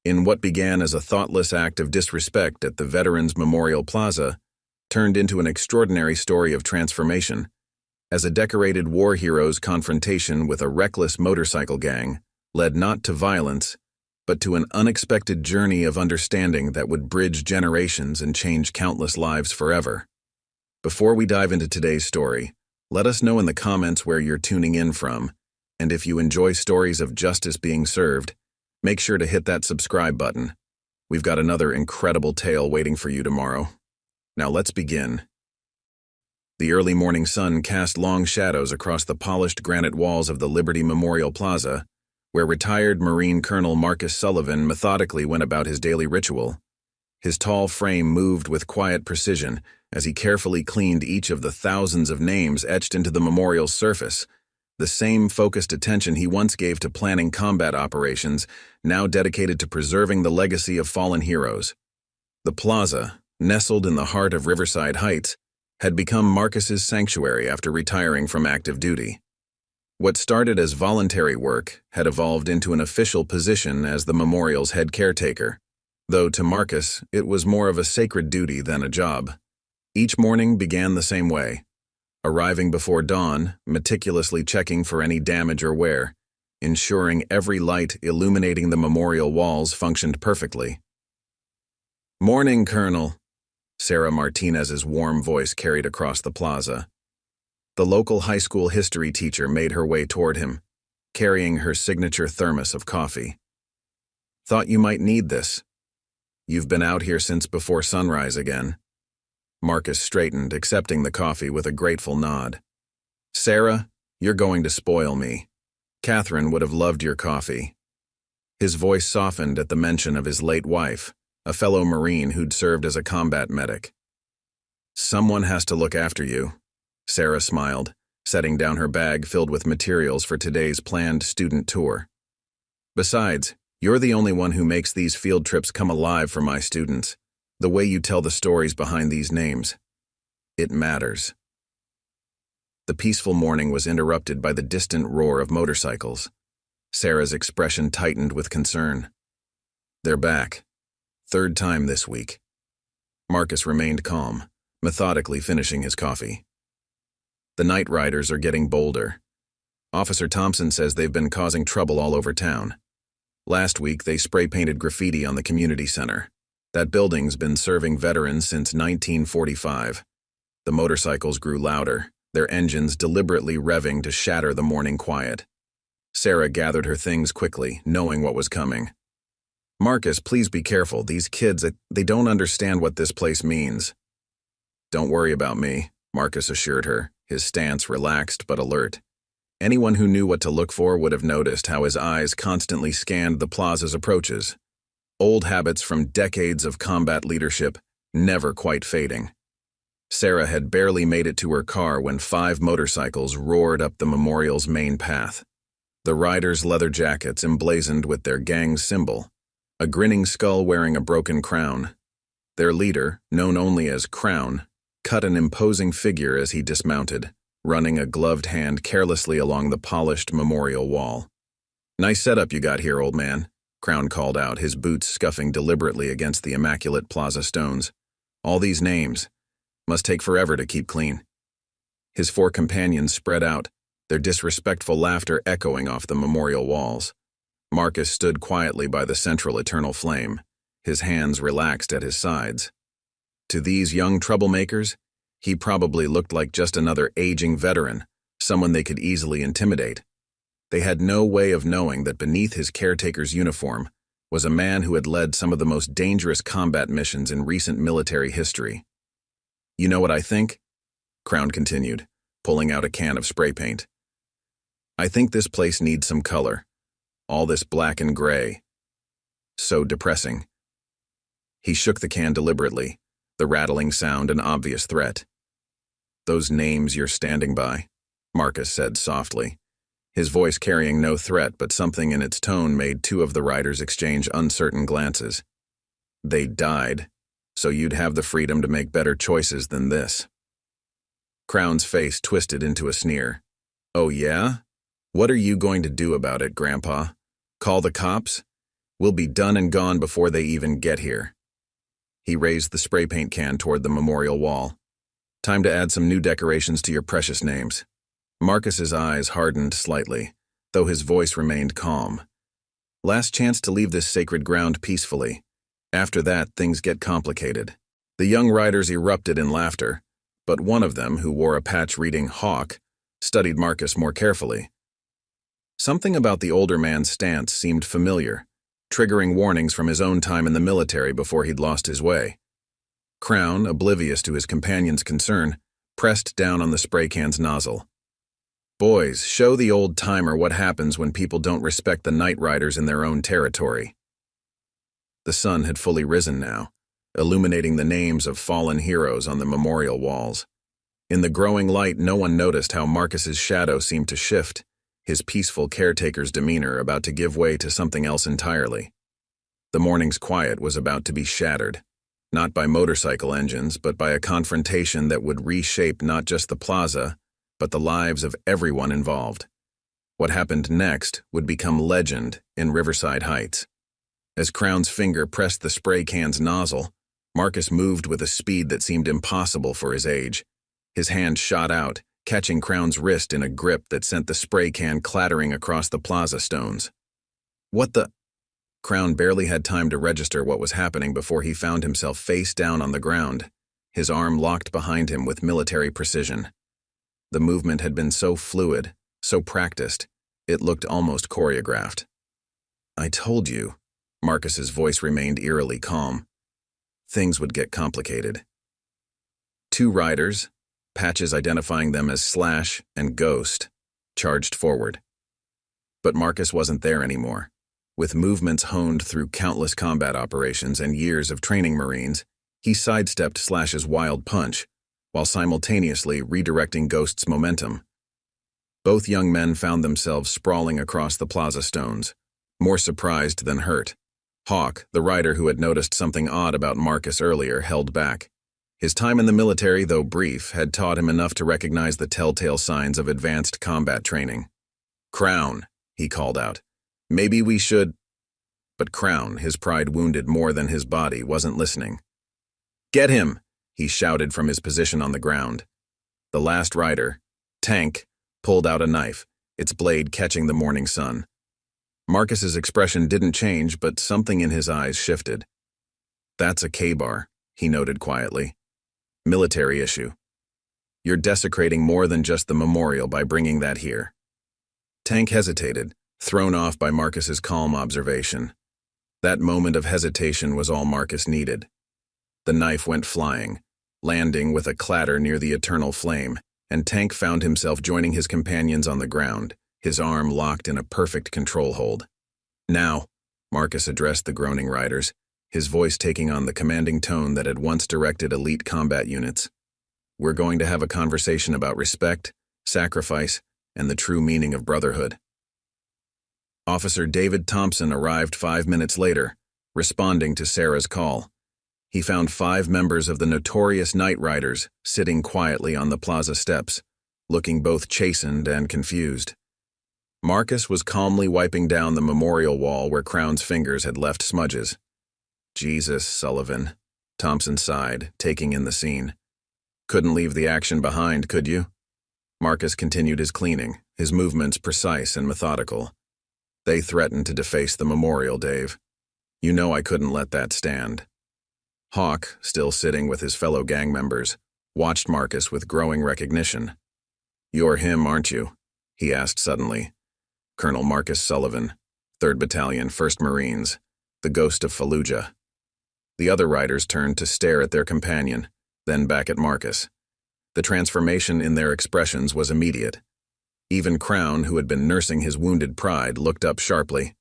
In what began as a thoughtless act of disrespect at the Veterans Memorial Plaza, turned into an extraordinary story of transformation, as a decorated war hero's confrontation with a reckless motorcycle gang led not to violence, but to an unexpected journey of understanding that would bridge generations and change countless lives forever. Before we dive into today's story, let us know in the comments where you're tuning in from, and if you enjoy stories of justice being served, make sure to hit that subscribe button. We've got another incredible tale waiting for you tomorrow. Now let's begin. The early morning sun cast long shadows across the polished granite walls of the Liberty Memorial Plaza, where retired Marine Colonel Marcus Sullivan methodically went about his daily ritual. His tall frame moved with quiet precision as he carefully cleaned each of the thousands of names etched into the memorial's surface, the same focused attention he once gave to planning combat operations, now dedicated to preserving the legacy of fallen heroes. The plaza, nestled in the heart of Riverside Heights, had become Marcus's sanctuary after retiring from active duty. What started as voluntary work had evolved into an official position as the memorial's head caretaker, though to Marcus it was more of a sacred duty than a job. Each morning began the same way, arriving before dawn, meticulously checking for any damage or wear, ensuring every light illuminating the memorial walls functioned perfectly. "Morning, Colonel," Sarah Martinez's warm voice carried across the plaza. The local high school history teacher made her way toward him, carrying her signature thermos of coffee. "Thought you might need this. You've been out here since before sunrise again." Marcus straightened, accepting the coffee with a grateful nod. "Sarah, you're going to spoil me. Catherine would have loved your coffee." His voice softened at the mention of his late wife, a fellow Marine who'd served as a combat medic. "Someone has to look after you," Sarah smiled, setting down her bag filled with materials for today's planned student tour. "Besides, you're the only one who makes these field trips come alive for my students. The way you tell the stories behind these names. It matters." The peaceful morning was interrupted by the distant roar of motorcycles. Sarah's expression tightened with concern. "They're back. Third time this week." Marcus remained calm, methodically finishing his coffee. "The night riders are getting bolder. Officer Thompson says they've been causing trouble all over town. Last week they spray-painted graffiti on the community center. That building's been serving veterans since 1945. The motorcycles grew louder, their engines deliberately revving to shatter the morning quiet." Sarah gathered her things quickly, knowing what was coming. "Marcus, please be careful. These kids, they don't understand what this place means." "Don't worry about me," Marcus assured her, his stance relaxed but alert. Anyone who knew what to look for would have noticed how his eyes constantly scanned the plaza's approaches. Old habits from decades of combat leadership, never quite fading. Sarah had barely made it to her car when 5 motorcycles roared up the memorial's main path. The riders' leather jackets emblazoned with their gang's symbol, a grinning skull wearing a broken crown. Their leader, known only as Crown, cut an imposing figure as he dismounted, running a gloved hand carelessly along the polished memorial wall. "Nice setup you got here, old man," Crown called out, his boots scuffing deliberately against the immaculate plaza stones. "All these names. Must take forever to keep clean." His 4 companions spread out, their disrespectful laughter echoing off the memorial walls. Marcus stood quietly by the central eternal flame, his hands relaxed at his sides. To these young troublemakers, he probably looked like just another aging veteran, someone they could easily intimidate. They had no way of knowing that beneath his caretaker's uniform was a man who had led some of the most dangerous combat missions in recent military history. "You know what I think?" Crown continued, pulling out a can of spray paint. "I think this place needs some color. All this black and gray. So depressing." He shook the can deliberately, the rattling sound an obvious threat. "Those names you're standing by," Marcus said softly, his voice carrying no threat but something in its tone made 2 of the riders exchange uncertain glances. "They died, so you'd have the freedom to make better choices than this." Crown's face twisted into a sneer. "Oh yeah? What are you going to do about it, Grandpa? Call the cops? We'll be done and gone before they even get here. He raised the spray paint can toward the memorial wall. Time to add some new decorations to your precious names. Marcus's eyes hardened slightly, though his voice remained calm. Last chance to leave this sacred ground peacefully. After that, things get complicated. The young riders erupted in laughter, but one of them, who wore a patch reading Hawk, studied Marcus more carefully. Something about the older man's stance seemed familiar, triggering warnings from his own time in the military before he'd lost his way. Crown, oblivious to his companion's concern, pressed down on the spray can's nozzle. Boys, show the old-timer what happens when people don't respect the night riders in their own territory. The sun had fully risen now, illuminating the names of fallen heroes on the memorial walls. In the growing light, no one noticed how Marcus's shadow seemed to shift, his peaceful caretaker's demeanor about to give way to something else entirely. The morning's quiet was about to be shattered, not by motorcycle engines, but by a confrontation that would reshape not just the plaza, but the lives of everyone involved. What happened next would become legend in Riverside Heights. As Crown's finger pressed the spray can's nozzle, Marcus moved with a speed that seemed impossible for his age. His hand shot out, catching Crown's wrist in a grip that sent the spray can clattering across the plaza stones. What the? Crown barely had time to register what was happening before he found himself face down on the ground, his arm locked behind him with military precision. The movement had been so fluid, so practiced, it looked almost choreographed. I told you, Marcus's voice remained eerily calm. Things would get complicated. Two riders, patches identifying them as Slash and Ghost, charged forward. But Marcus wasn't there anymore. With movements honed through countless combat operations and years of training Marines, he sidestepped Slash's wild punch, while simultaneously redirecting Ghost's momentum. Both young men found themselves sprawling across the plaza stones, more surprised than hurt. Hawk, the rider who had noticed something odd about Marcus earlier, held back. His time in the military, though brief, had taught him enough to recognize the telltale signs of advanced combat training. Crown, he called out. Maybe we should... But Crown, his pride wounded more than his body, wasn't listening. Get him! He shouted from his position on the ground. The last rider, Tank, pulled out a knife, its blade catching the morning sun. Marcus's expression didn't change, but something in his eyes shifted. That's a K-bar, he noted quietly. Military issue. You're desecrating more than just the memorial by bringing that here. Tank hesitated, thrown off by Marcus's calm observation. That moment of hesitation was all Marcus needed. The knife went flying, landing with a clatter near the eternal flame, and Tank found himself joining his companions on the ground, his arm locked in a perfect control hold. Now, Marcus addressed the groaning riders, his voice taking on the commanding tone that had once directed elite combat units. We're going to have a conversation about respect, sacrifice, and the true meaning of brotherhood. Officer David Thompson arrived 5 minutes later, responding to Sarah's call. He found 5 members of the notorious Night Riders sitting quietly on the plaza steps, looking both chastened and confused. Marcus was calmly wiping down the memorial wall where Crown's fingers had left smudges. Jesus, Sullivan, Thompson sighed, taking in the scene. Couldn't leave the action behind, could you? Marcus continued his cleaning, his movements precise and methodical. They threatened to deface the memorial, Dave. You know I couldn't let that stand. Hawk, still sitting with his fellow gang members, watched Marcus with growing recognition. You're him, aren't you? He asked suddenly. Colonel Marcus Sullivan, 3rd Battalion, 1st Marines, the ghost of Fallujah. The other riders turned to stare at their companion, then back at Marcus. The transformation in their expressions was immediate. Even Crown, who had been nursing his wounded pride, looked up sharply.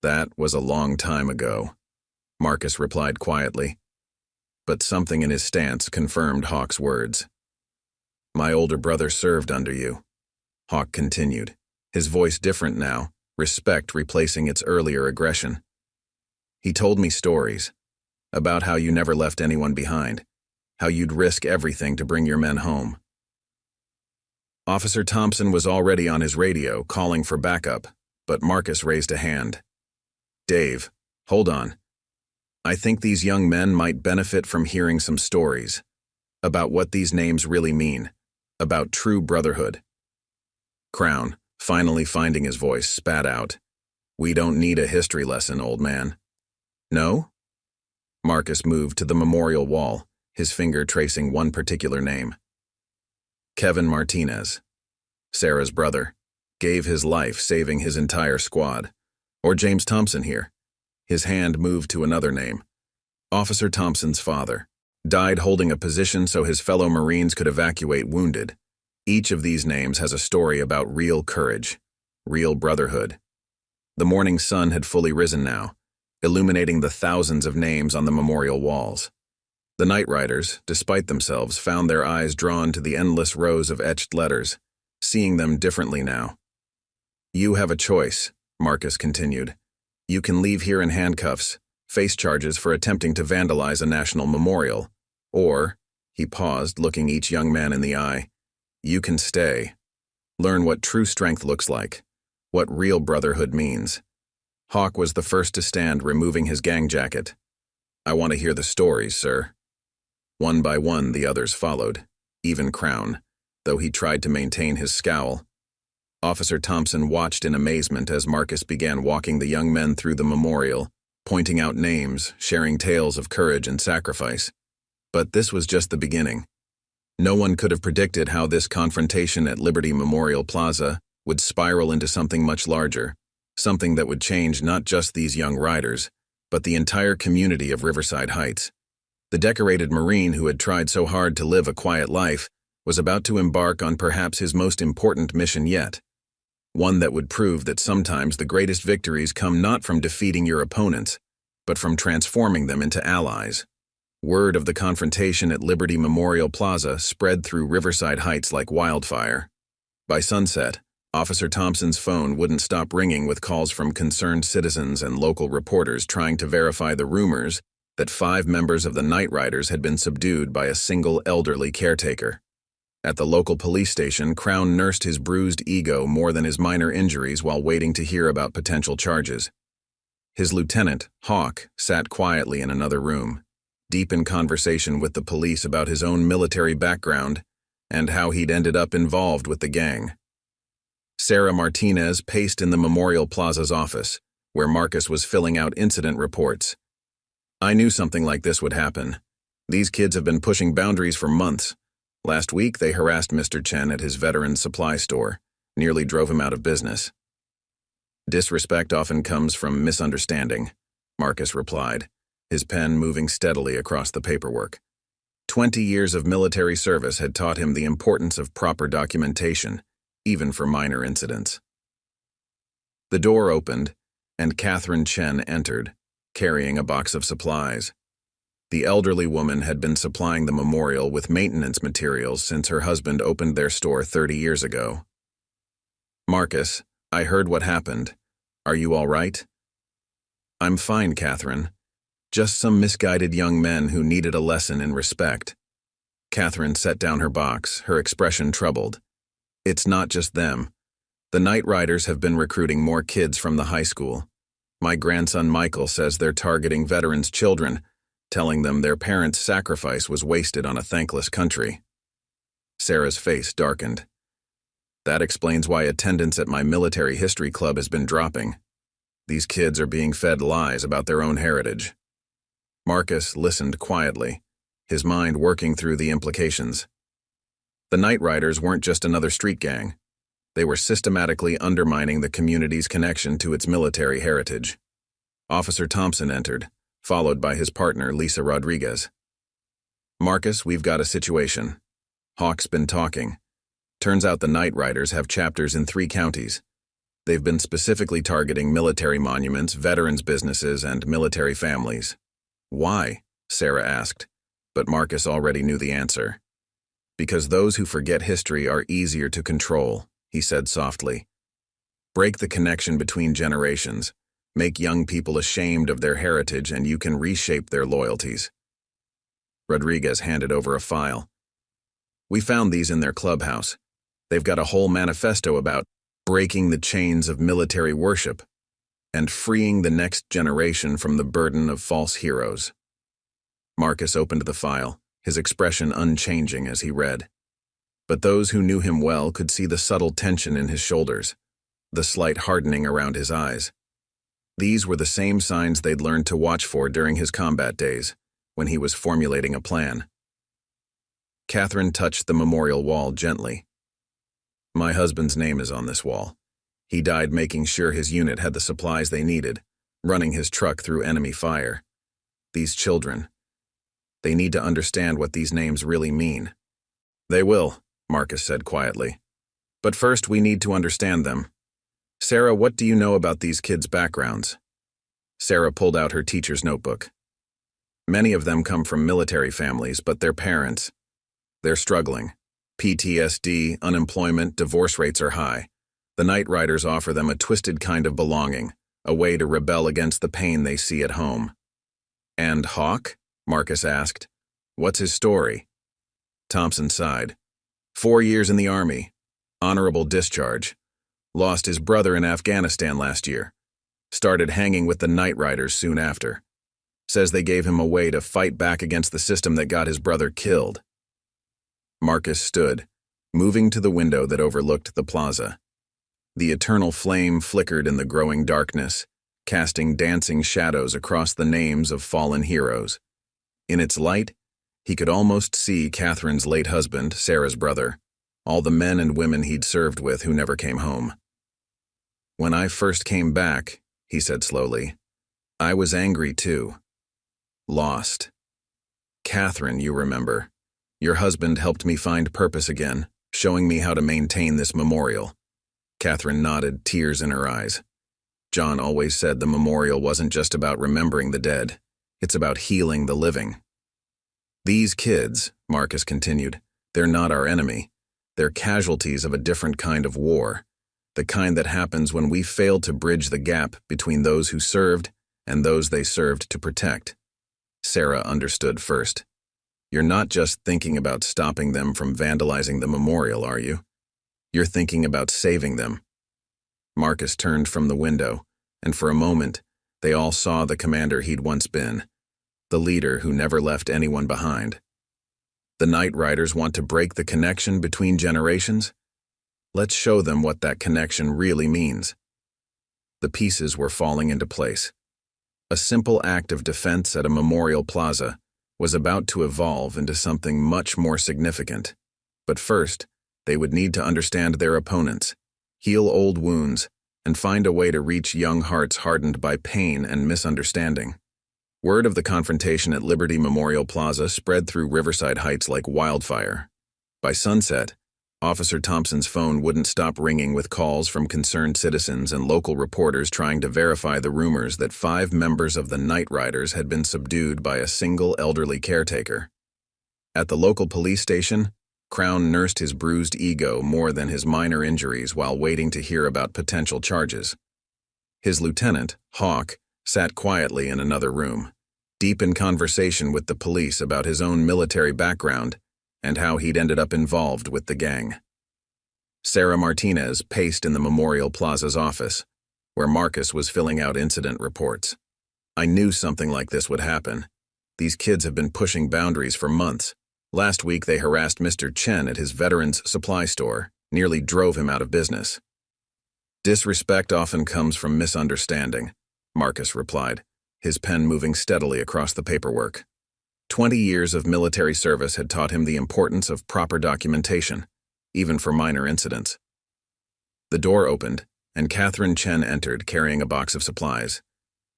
That was a long time ago, Marcus replied quietly. But something in his stance confirmed Hawk's words. My older brother served under you, Hawk continued, his voice different now, respect replacing its earlier aggression. He told me stories about how you never left anyone behind, how you'd risk everything to bring your men home. Officer Thompson was already on his radio, calling for backup, but Marcus raised a hand. Dave, hold on. I think these young men might benefit from hearing some stories about what these names really mean, about true brotherhood. Crown, finally finding his voice, spat out. We don't need a history lesson, old man. No? Marcus moved to the memorial wall, his finger tracing one particular name. Kevin Martinez, Sarah's brother, gave his life saving his entire squad. Or James Thompson here. His hand moved to another name. Officer Thompson's father died holding a position so his fellow Marines could evacuate wounded. Each of these names has a story about real courage, real brotherhood. The morning sun had fully risen now, illuminating the thousands of names on the memorial walls. The night riders, despite themselves, found their eyes drawn to the endless rows of etched letters, seeing them differently now. You have a choice, Marcus continued. You can leave here in handcuffs, face charges for attempting to vandalize a national memorial, or, he paused, looking each young man in the eye, you can stay. Learn what true strength looks like, what real brotherhood means. Hawk was the first to stand, removing his gang jacket. I want to hear the stories, sir. One by one, the others followed, even Crown, though he tried to maintain his scowl. Officer Thompson watched in amazement as Marcus began walking the young men through the memorial, pointing out names, sharing tales of courage and sacrifice. But this was just the beginning. No one could have predicted how this confrontation at Liberty Memorial Plaza would spiral into something much larger, something that would change not just these young riders, but the entire community of Riverside Heights. The decorated Marine who had tried so hard to live a quiet life was about to embark on perhaps his most important mission yet. One that would prove that sometimes the greatest victories come not from defeating your opponents, but from transforming them into allies. Word of the confrontation at Liberty Memorial Plaza spread through Riverside Heights like wildfire. By sunset, Officer Thompson's phone wouldn't stop ringing with calls from concerned citizens and local reporters trying to verify the rumors that 5 members of the Night Riders had been subdued by a single elderly caretaker. At the local police station, Crown nursed his bruised ego more than his minor injuries while waiting to hear about potential charges. His lieutenant, Hawk, sat quietly in another room, deep in conversation with the police about his own military background and how he'd ended up involved with the gang. Sarah Martinez paced in the Memorial Plaza's office, where Marcus was filling out incident reports. I knew something like this would happen. These kids have been pushing boundaries for months. Last week, they harassed Mr. Chen at his veterans supply store, nearly drove him out of business. Disrespect often comes from misunderstanding, Marcus replied, his pen moving steadily across the paperwork. 20 years of military service had taught him the importance of proper documentation, even for minor incidents. The door opened, and Catherine Chen entered, carrying a box of supplies. The elderly woman had been supplying the memorial with maintenance materials since her husband opened their store 30 years ago. Marcus, I heard what happened. Are you all right? I'm fine, Catherine. Just some misguided young men who needed a lesson in respect. Catherine set down her box, her expression troubled. It's not just them. The Night Riders have been recruiting more kids from the high school. My grandson Michael says they're targeting veterans' children, telling them their parents' sacrifice was wasted on a thankless country. Sarah's face darkened. That explains why attendance at my military history club has been dropping. These kids are being fed lies about their own heritage. Marcus listened quietly, his mind working through the implications. The Night Riders weren't just another street gang. They were systematically undermining the community's connection to its military heritage. Officer Thompson entered, followed by his partner, Lisa Rodriguez. Marcus, we've got a situation. Hawk's been talking. Turns out the Night Riders have chapters in 3 counties. They've been specifically targeting military monuments, veterans' businesses, and military families. Why? Sarah asked, but Marcus already knew the answer. Because those who forget history are easier to control, he said softly. Break the connection between generations. Make young people ashamed of their heritage and you can reshape their loyalties. Rodriguez handed over a file. We found these in their clubhouse. They've got a whole manifesto about breaking the chains of military worship. and freeing the next generation from the burden of false heroes. Marcus opened the file, his expression unchanging as he read. But those who knew him well could see the subtle tension in his shoulders, the slight hardening around his eyes. These were the same signs they'd learned to watch for during his combat days, when he was formulating a plan. Catherine touched the memorial wall gently. My husband's name is on this wall. He died making sure his unit had the supplies they needed, running his truck through enemy fire. These children, they need to understand what these names really mean. They will, Marcus said quietly. But first we need to understand them. Sarah, what do you know about these kids' backgrounds? Sarah pulled out her teacher's notebook. Many of them come from military families, but their parents, they're struggling. PTSD, unemployment, divorce rates are high. The Night Riders offer them a twisted kind of belonging, a way to rebel against the pain they see at home. And Hawk? Marcus asked. What's his story? Thompson sighed. 4 years in the Army. Honorable discharge. Lost his brother in Afghanistan last year. Started hanging with the Night Riders soon after. Says they gave him a way to fight back against the system that got his brother killed. Marcus stood, moving to the window that overlooked the plaza. The eternal flame flickered in the growing darkness, casting dancing shadows across the names of fallen heroes. In its light, he could almost see Catherine's late husband, Sarah's brother, all the men and women he'd served with who never came home. When I first came back, he said slowly, I was angry too. Lost. Catherine, you remember. Your husband helped me find purpose again, showing me how to maintain this memorial. Catherine nodded, tears in her eyes. John always said the memorial wasn't just about remembering the dead. It's about healing the living. These kids, Marcus continued, they're not our enemy. They're casualties of a different kind of war, the kind that happens when we fail to bridge the gap between those who served and those they served to protect. Sarah understood first. You're not just thinking about stopping them from vandalizing the memorial, are you? You're thinking about saving them. Marcus turned from the window, and for a moment, they all saw the commander he'd once been, the leader who never left anyone behind. The Night Riders want to break the connection between generations? Let's show them what that connection really means. The pieces were falling into place. A simple act of defense at a memorial plaza was about to evolve into something much more significant. But first, they would need to understand their opponents, heal old wounds, and find a way to reach young hearts hardened by pain and misunderstanding. Word of the confrontation at Liberty Memorial Plaza spread through Riverside Heights like wildfire. By sunset, Officer Thompson's phone wouldn't stop ringing with calls from concerned citizens and local reporters trying to verify the rumors that 5 members of the Night Riders had been subdued by a single elderly caretaker. At the local police station, Crown nursed his bruised ego more than his minor injuries while waiting to hear about potential charges. His lieutenant, Hawk, sat quietly in another room, deep in conversation with the police about his own military background and how he'd ended up involved with the gang. Sarah Martinez paced in the Memorial Plaza's office, where Marcus was filling out incident reports. I knew something like this would happen. These kids have been pushing boundaries for months. Last week they harassed Mr. Chen at his Veterans Supply store, nearly drove him out of business. Disrespect often comes from misunderstanding, Marcus replied, his pen moving steadily across the paperwork. 20 years of military service had taught him the importance of proper documentation, even for minor incidents. The door opened, and Catherine Chen entered carrying a box of supplies.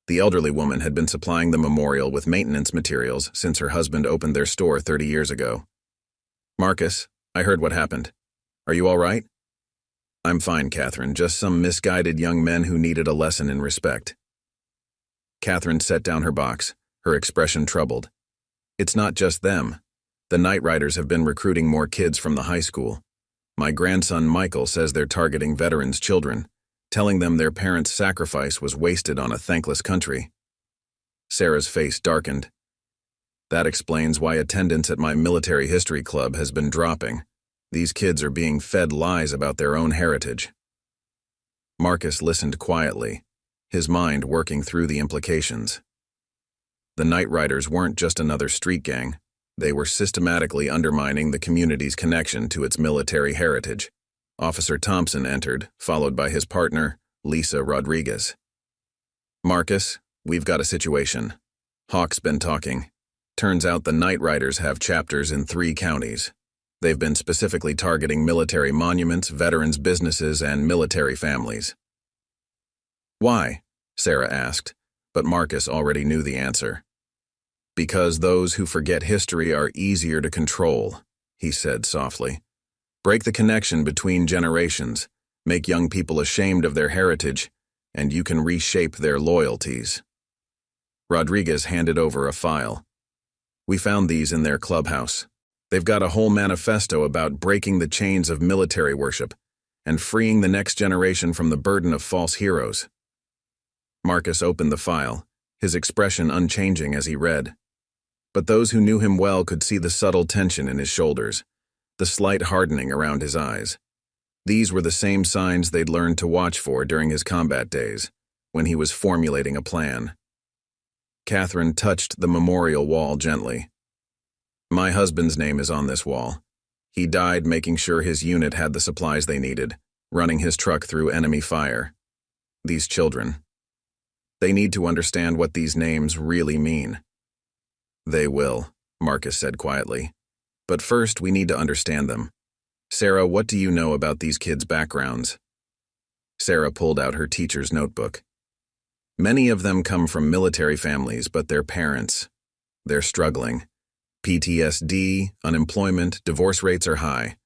The elderly woman had been supplying the memorial with maintenance materials since her husband opened their store 30 years ago. Marcus, I heard what happened. Are you all right? I'm fine, Catherine, just some misguided young men who needed a lesson in respect. Catherine set down her box, her expression troubled. It's not just them. The Night Riders have been recruiting more kids from the high school. My grandson Michael says they're targeting veterans' children, telling them their parents' sacrifice was wasted on a thankless country. Sarah's face darkened. That explains why attendance at my military history club has been dropping. These kids are being fed lies about their own heritage. Marcus listened quietly, his mind working through the implications. The Night Riders weren't just another street gang. They were systematically undermining the community's connection to its military heritage. Officer Thompson entered, followed by his partner, Lisa Rodriguez. "Marcus, we've got a situation. Hawk's been talking. Turns out the Night Riders have chapters in 3 counties. They've been specifically targeting military monuments, veterans' businesses, and military families." "Why?" Sarah asked, but Marcus already knew the answer. "Because those who forget history are easier to control," he said softly. "Break the connection between generations, make young people ashamed of their heritage, and you can reshape their loyalties." Rodriguez handed over a file. "We found these in their clubhouse. They've got a whole manifesto about breaking the chains of military worship and freeing the next generation from the burden of false heroes." Marcus opened the file, his expression unchanging as he read. But those who knew him well could see the subtle tension in his shoulders, the slight hardening around his eyes. These were the same signs they'd learned to watch for during his combat days, when he was formulating a plan. Catherine touched the memorial wall gently. "My husband's name is on this wall. He died making sure his unit had the supplies they needed, running his truck through enemy fire. These children. They need to understand what these names really mean." "They will," Marcus said quietly. "But first, we need to understand them. Sarah, what do you know about these kids' backgrounds?" Sarah pulled out her teacher's notebook. "Many of them come from military families, but their parents, they're struggling. PTSD, unemployment, divorce rates are high.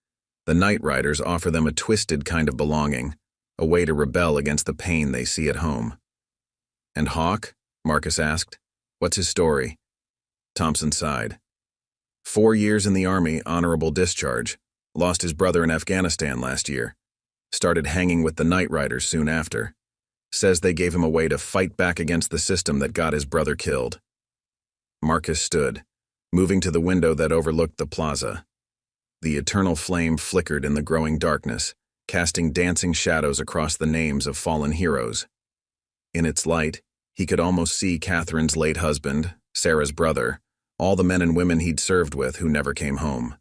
The Night Riders offer them a twisted kind of belonging, a way to rebel against the pain they see at home." "And Hawk?" Marcus asked. "What's his story?" Thompson sighed. 4 years in the Army, honorable discharge. Lost his brother in Afghanistan last year. Started hanging with the Night Riders soon after. Says they gave him a way to fight back against the system that got his brother killed." Marcus stood, moving to the window that overlooked the plaza. The eternal flame flickered in the growing darkness, casting dancing shadows across the names of fallen heroes. In its light, he could almost see Catherine's late husband, Sarah's brother, all the men and women he'd served with who never came home.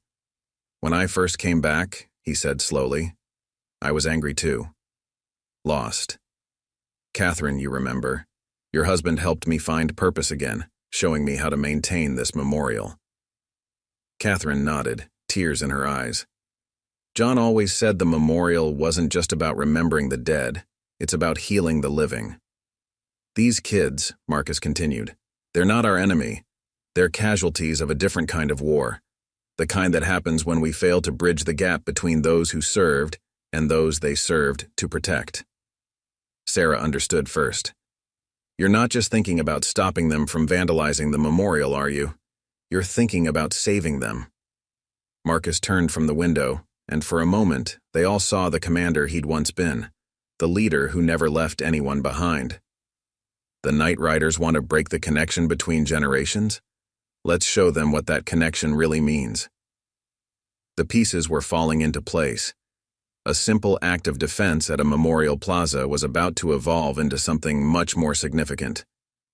"When I first came back," he said slowly, "I was angry too. Lost. Catherine, you remember, your husband helped me find purpose again, showing me how to maintain this memorial." Catherine nodded, tears in her eyes. "John always said the memorial wasn't just about remembering the dead, it's about healing the living. These kids," Marcus continued, "they're not our enemy. They're casualties of a different kind of war, the kind that happens when we fail to bridge the gap between those who served and those they served to protect." Sarah understood first. "You're not just thinking about stopping them from vandalizing the memorial, are you? You're thinking about saving them." Marcus turned from the window, and for a moment, they all saw the commander he'd once been, the leader who never left anyone behind. The Night Riders want to break the connection between generations? Let's show them what that connection really means. The pieces were falling into place. A simple act of defense at a memorial plaza was about to evolve into something much more significant.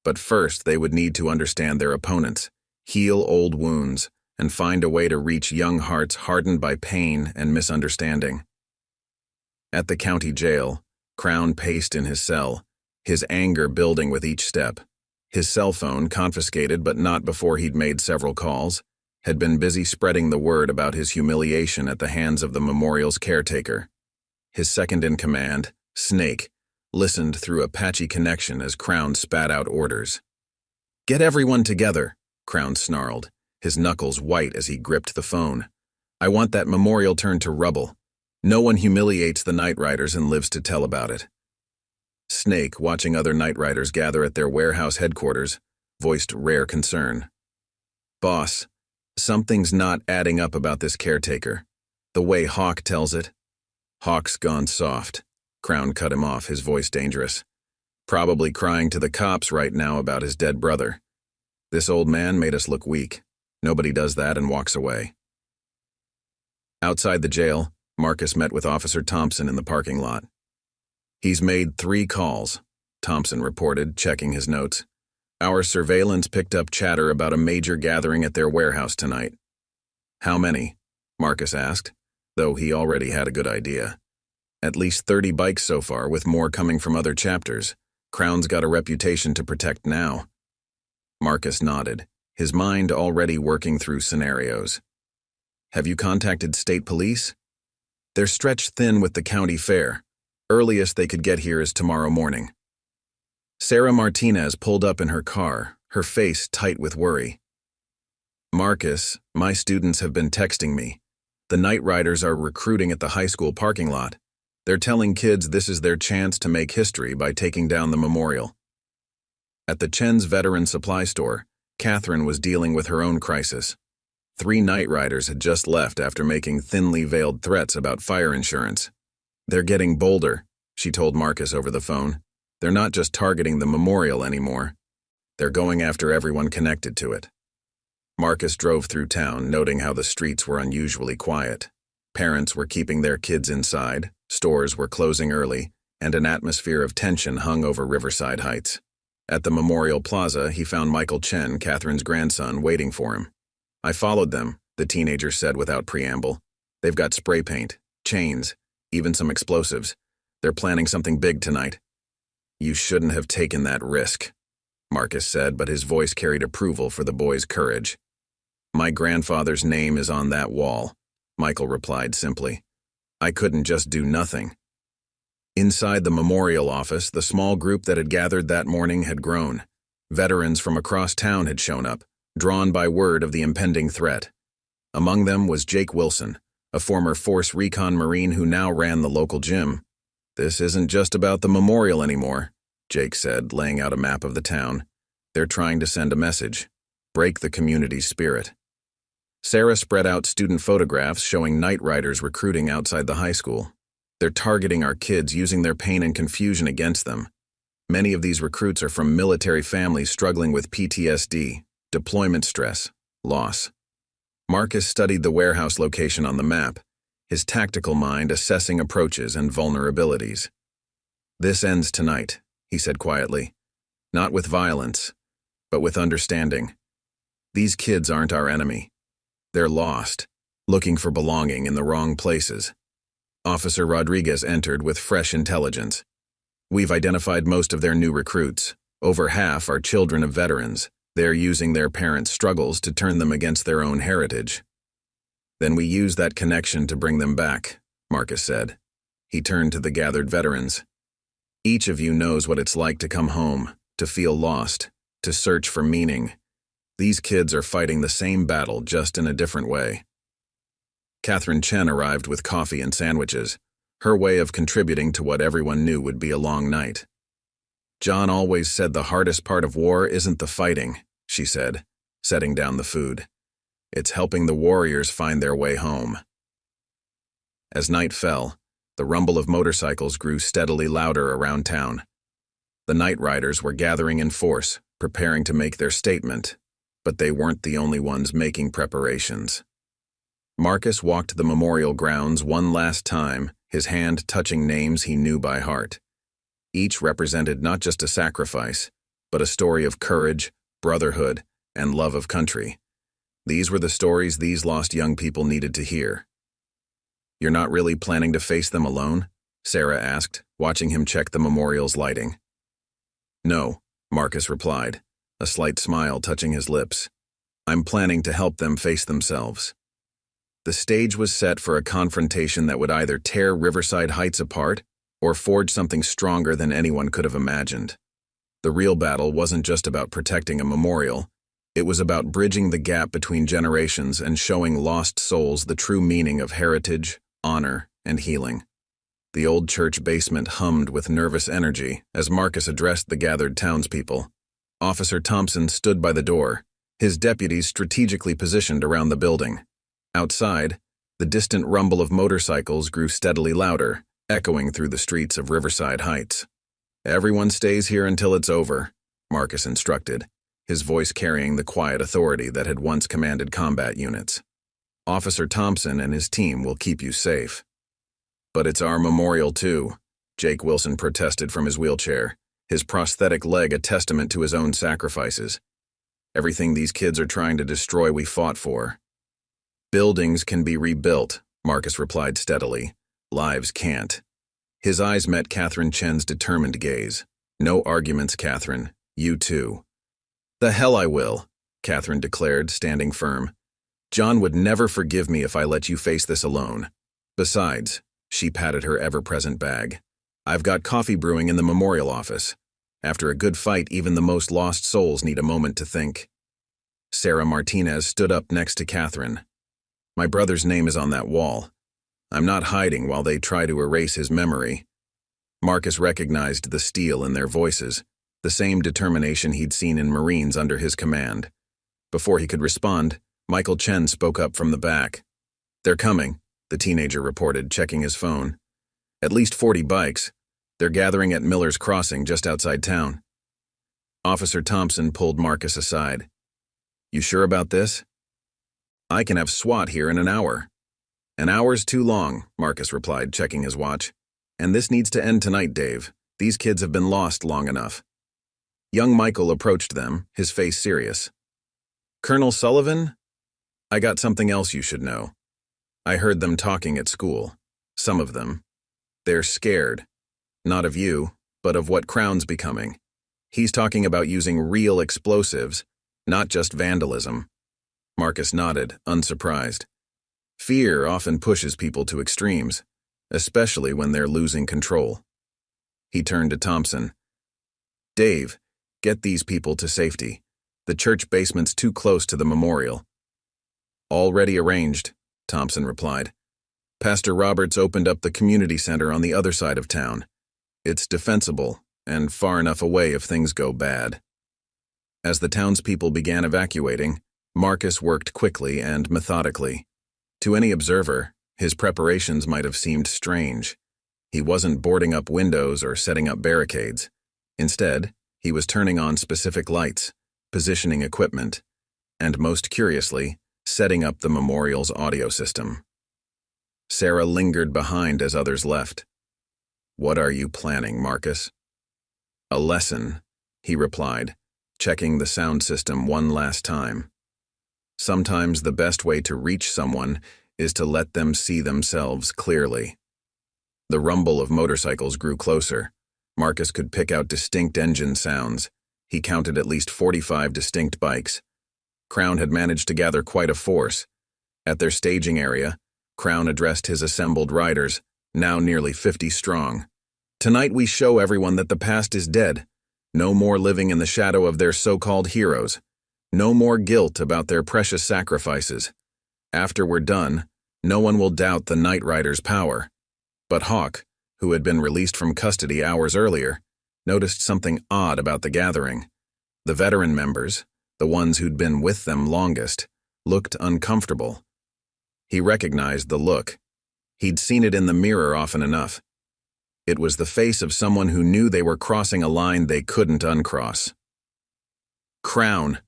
But first, they would need to understand their opponents, heal old wounds, and find a way to reach young hearts hardened by pain and misunderstanding. At the county jail, Crown paced in his cell, his anger building with each step. His cell phone, confiscated but not before he'd made several calls, had been busy spreading the word about his humiliation at the hands of the memorial's caretaker. His second-in-command, Snake, listened through a patchy connection as Crown spat out orders. "Get everyone together," Crown snarled, his knuckles white as he gripped the phone. "I want that memorial turned to rubble. No one humiliates the Night Riders and lives to tell about it." Snake, watching other Night Riders gather at their warehouse headquarters, voiced rare concern. "Boss, something's not adding up about this caretaker. The way Hawk tells it." "Hawk's gone soft." Crown cut him off, his voice dangerous. "Probably crying to the cops right now about his dead brother. This old man made us look weak. Nobody does that and walks away." Outside the jail, Marcus met with Officer Thompson in the parking lot. "He's made 3 calls. Thompson reported, checking his notes. "Our surveillance picked up chatter about a major gathering at their warehouse tonight." "How many?" Marcus asked, though he already had a good idea. "At least 30 bikes so far, with more coming from other chapters. Crown's got a reputation to protect now." Marcus nodded, his mind already working through scenarios. "Have you contacted state police?" "They're stretched thin with the county fair. Earliest they could get here is tomorrow morning." Sarah Martinez pulled up in her car, her face tight with worry. "Marcus, my students have been texting me. The night riders are recruiting at the high school parking lot. They're telling kids this is their chance to make history by taking down the memorial." At the Chen's veteran supply store, Catherine was dealing with her own crisis. 3 night riders had just left after making thinly veiled threats about fire insurance. "They're getting bolder," she told Marcus over the phone. "They're not just targeting the memorial anymore. They're going after everyone connected to it." Marcus drove through town, noting how the streets were unusually quiet. Parents were keeping their kids inside, stores were closing early, and an atmosphere of tension hung over Riverside Heights. At the Memorial Plaza, he found Michael Chen, Catherine's grandson, waiting for him. "I followed them," the teenager said without preamble. "They've got spray paint, chains, even some explosives. They're planning something big tonight." "You shouldn't have taken that risk," Marcus said, but his voice carried approval for the boy's courage. "My grandfather's name is on that wall," Michael replied simply. "I couldn't just do nothing." Inside the memorial office, the small group that had gathered that morning had grown. Veterans from across town had shown up, drawn by word of the impending threat. Among them was Jake Wilson, a former Force Recon Marine who now ran the local gym. "This isn't just about the memorial anymore," Jake said, laying out a map of the town. "They're trying to send a message. Break the community's spirit." Sarah spread out student photographs showing night riders recruiting outside the high school. "They're targeting our kids, using their pain and confusion against them. Many of these recruits are from military families struggling with PTSD, deployment stress, loss." Marcus studied the warehouse location on the map, his tactical mind assessing approaches and vulnerabilities. "This ends tonight," he said quietly. "Not with violence, but with understanding. These kids aren't our enemy. They're lost, looking for belonging in the wrong places." Officer Rodriguez entered with fresh intelligence. "We've identified most of their new recruits. Over half are children of veterans. They're using their parents' struggles to turn them against their own heritage." "Then we use that connection to bring them back," Marcus said. He turned to the gathered veterans. "Each of you knows what it's like to come home, to feel lost, to search for meaning. These kids are fighting the same battle, just in a different way." Catherine Chen arrived with coffee and sandwiches, her way of contributing to what everyone knew would be a long night. "John always said the hardest part of war isn't the fighting," she said, setting down the food. "It's helping the warriors find their way home." As night fell, the rumble of motorcycles grew steadily louder around town. The night riders were gathering in force, preparing to make their statement, but they weren't the only ones making preparations. Marcus walked the memorial grounds one last time, his hand touching names he knew by heart. Each represented not just a sacrifice, but a story of courage, brotherhood, and love of country. These were the stories these lost young people needed to hear. "You're not really planning to face them alone?" Sarah asked, watching him check the memorial's lighting. "No," Marcus replied, a slight smile touching his lips. "I'm planning to help them face themselves." The stage was set for a confrontation that would either tear Riverside Heights apart or forge something stronger than anyone could have imagined. The real battle wasn't just about protecting a memorial. It was about bridging the gap between generations and showing lost souls the true meaning of heritage, honor, and healing. The old church basement hummed with nervous energy as Marcus addressed the gathered townspeople. Officer Thompson stood by the door, his deputies strategically positioned around the building. Outside, the distant rumble of motorcycles grew steadily louder, echoing through the streets of Riverside Heights. "Everyone stays here until it's over," Marcus instructed, his voice carrying the quiet authority that had once commanded combat units. "Officer Thompson and his team will keep you safe." "But it's our memorial too," Jake Wilson protested from his wheelchair, his prosthetic leg a testament to his own sacrifices. Everything these kids are trying to destroy we fought for. Buildings can be rebuilt, Marcus replied steadily. Lives can't. His eyes met Catherine Chen's determined gaze. No arguments, Catherine. You too. The hell I will, Catherine declared, standing firm. John would never forgive me if I let you face this alone. Besides, she patted her ever-present bag, I've got coffee brewing in the memorial office. After a good fight, even the most lost souls need a moment to think. Sarah Martinez stood up next to Catherine. My brother's name is on that wall. I'm not hiding while they try to erase his memory. Marcus recognized the steel in their voices, the same determination he'd seen in Marines under his command. Before he could respond, Michael Chen spoke up from the back. They're coming, the teenager reported, checking his phone. At least 40 bikes. They're gathering at Miller's Crossing just outside town. Officer Thompson pulled Marcus aside. You sure about this? I can have SWAT here in an hour. An hour's too long, Marcus replied, checking his watch. And this needs to end tonight, Dave. These kids have been lost long enough. Young Michael approached them, his face serious. Colonel Sullivan? I got something else you should know. I heard them talking at school. Some of them. They're scared. Not of you, but of what Crown's becoming. He's talking about using real explosives, not just vandalism. Marcus nodded, unsurprised. Fear often pushes people to extremes, especially when they're losing control. He turned to Thompson. Dave, get these people to safety. The church basement's too close to the memorial. Already arranged, Thompson replied. Pastor Roberts opened up the community center on the other side of town. It's defensible and far enough away if things go bad. As the townspeople began evacuating, Marcus worked quickly and methodically. To any observer, his preparations might have seemed strange. He wasn't boarding up windows or setting up barricades. Instead, he was turning on specific lights, positioning equipment, and most curiously, setting up the memorial's audio system. Sarah lingered behind as others left. What are you planning, Marcus? A lesson, he replied, checking the sound system one last time. Sometimes the best way to reach someone is to let them see themselves clearly. The rumble of motorcycles grew closer. Marcus could pick out distinct engine sounds. He counted at least 45 distinct bikes. Crown had managed to gather quite a force. At their staging area, Crown addressed his assembled riders, now nearly 50 strong. Tonight we show everyone that the past is dead. No more living in the shadow of their so-called heroes. No more guilt about their precious sacrifices. After we're done, no one will doubt the Night Rider's power. But Hawk, who had been released from custody hours earlier, noticed something odd about the gathering. The veteran members, the ones who'd been with them longest, looked uncomfortable. He recognized the look. He'd seen it in the mirror often enough. It was the face of someone who knew they were crossing a line they couldn't uncross. Crown,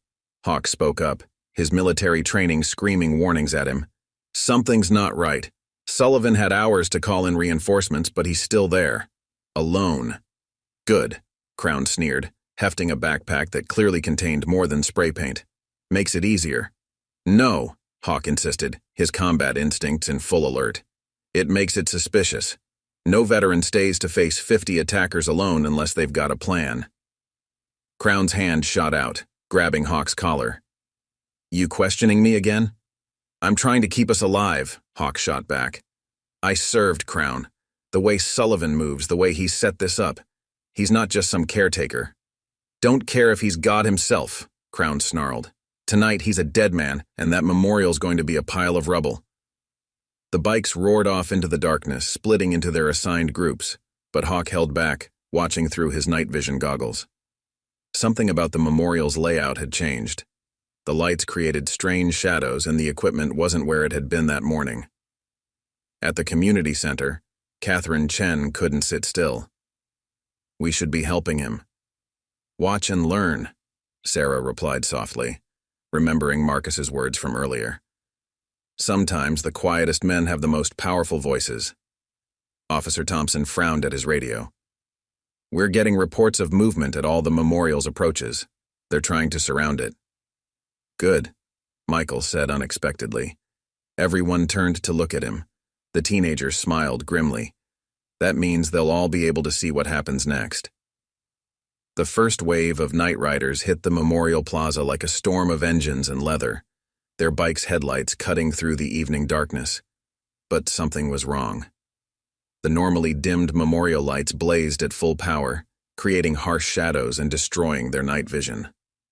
Hawk spoke up, his military training screaming warnings at him. Something's not right. Sullivan had hours to call in reinforcements, but he's still there. Alone. Good, Crown sneered, hefting a backpack that clearly contained more than spray paint. Makes it easier. No, Hawk insisted, his combat instincts in full alert. It makes it suspicious. No veteran stays to face 50 attackers alone unless they've got a plan. Crown's hand shot out, grabbing Hawk's collar. You questioning me again? I'm trying to keep us alive, Hawk shot back. I served, Crown. The way Sullivan moves, the way he set this up. He's not just some caretaker. Don't care if he's God himself, Crown snarled. Tonight he's a dead man, and that memorial's going to be a pile of rubble. The bikes roared off into the darkness, splitting into their assigned groups, but Hawk held back, watching through his night vision goggles. Something about the memorial's layout had changed. The lights created strange shadows, and the equipment wasn't where it had been that morning. At the community center, Catherine Chen couldn't sit still. We should be helping him. Watch and learn, Sarah replied softly, remembering Marcus's words from earlier. Sometimes the quietest men have the most powerful voices. Officer Thompson frowned at his radio. We're getting reports of movement at all the memorial's approaches. They're trying to surround it. Good, Michael said unexpectedly. Everyone turned to look at him. The teenager smiled grimly. That means they'll all be able to see what happens next. The first wave of night riders hit the Memorial Plaza like a storm of engines and leather, their bikes' headlights cutting through the evening darkness. But something was wrong. The normally dimmed memorial lights blazed at full power, creating harsh shadows and destroying their night vision.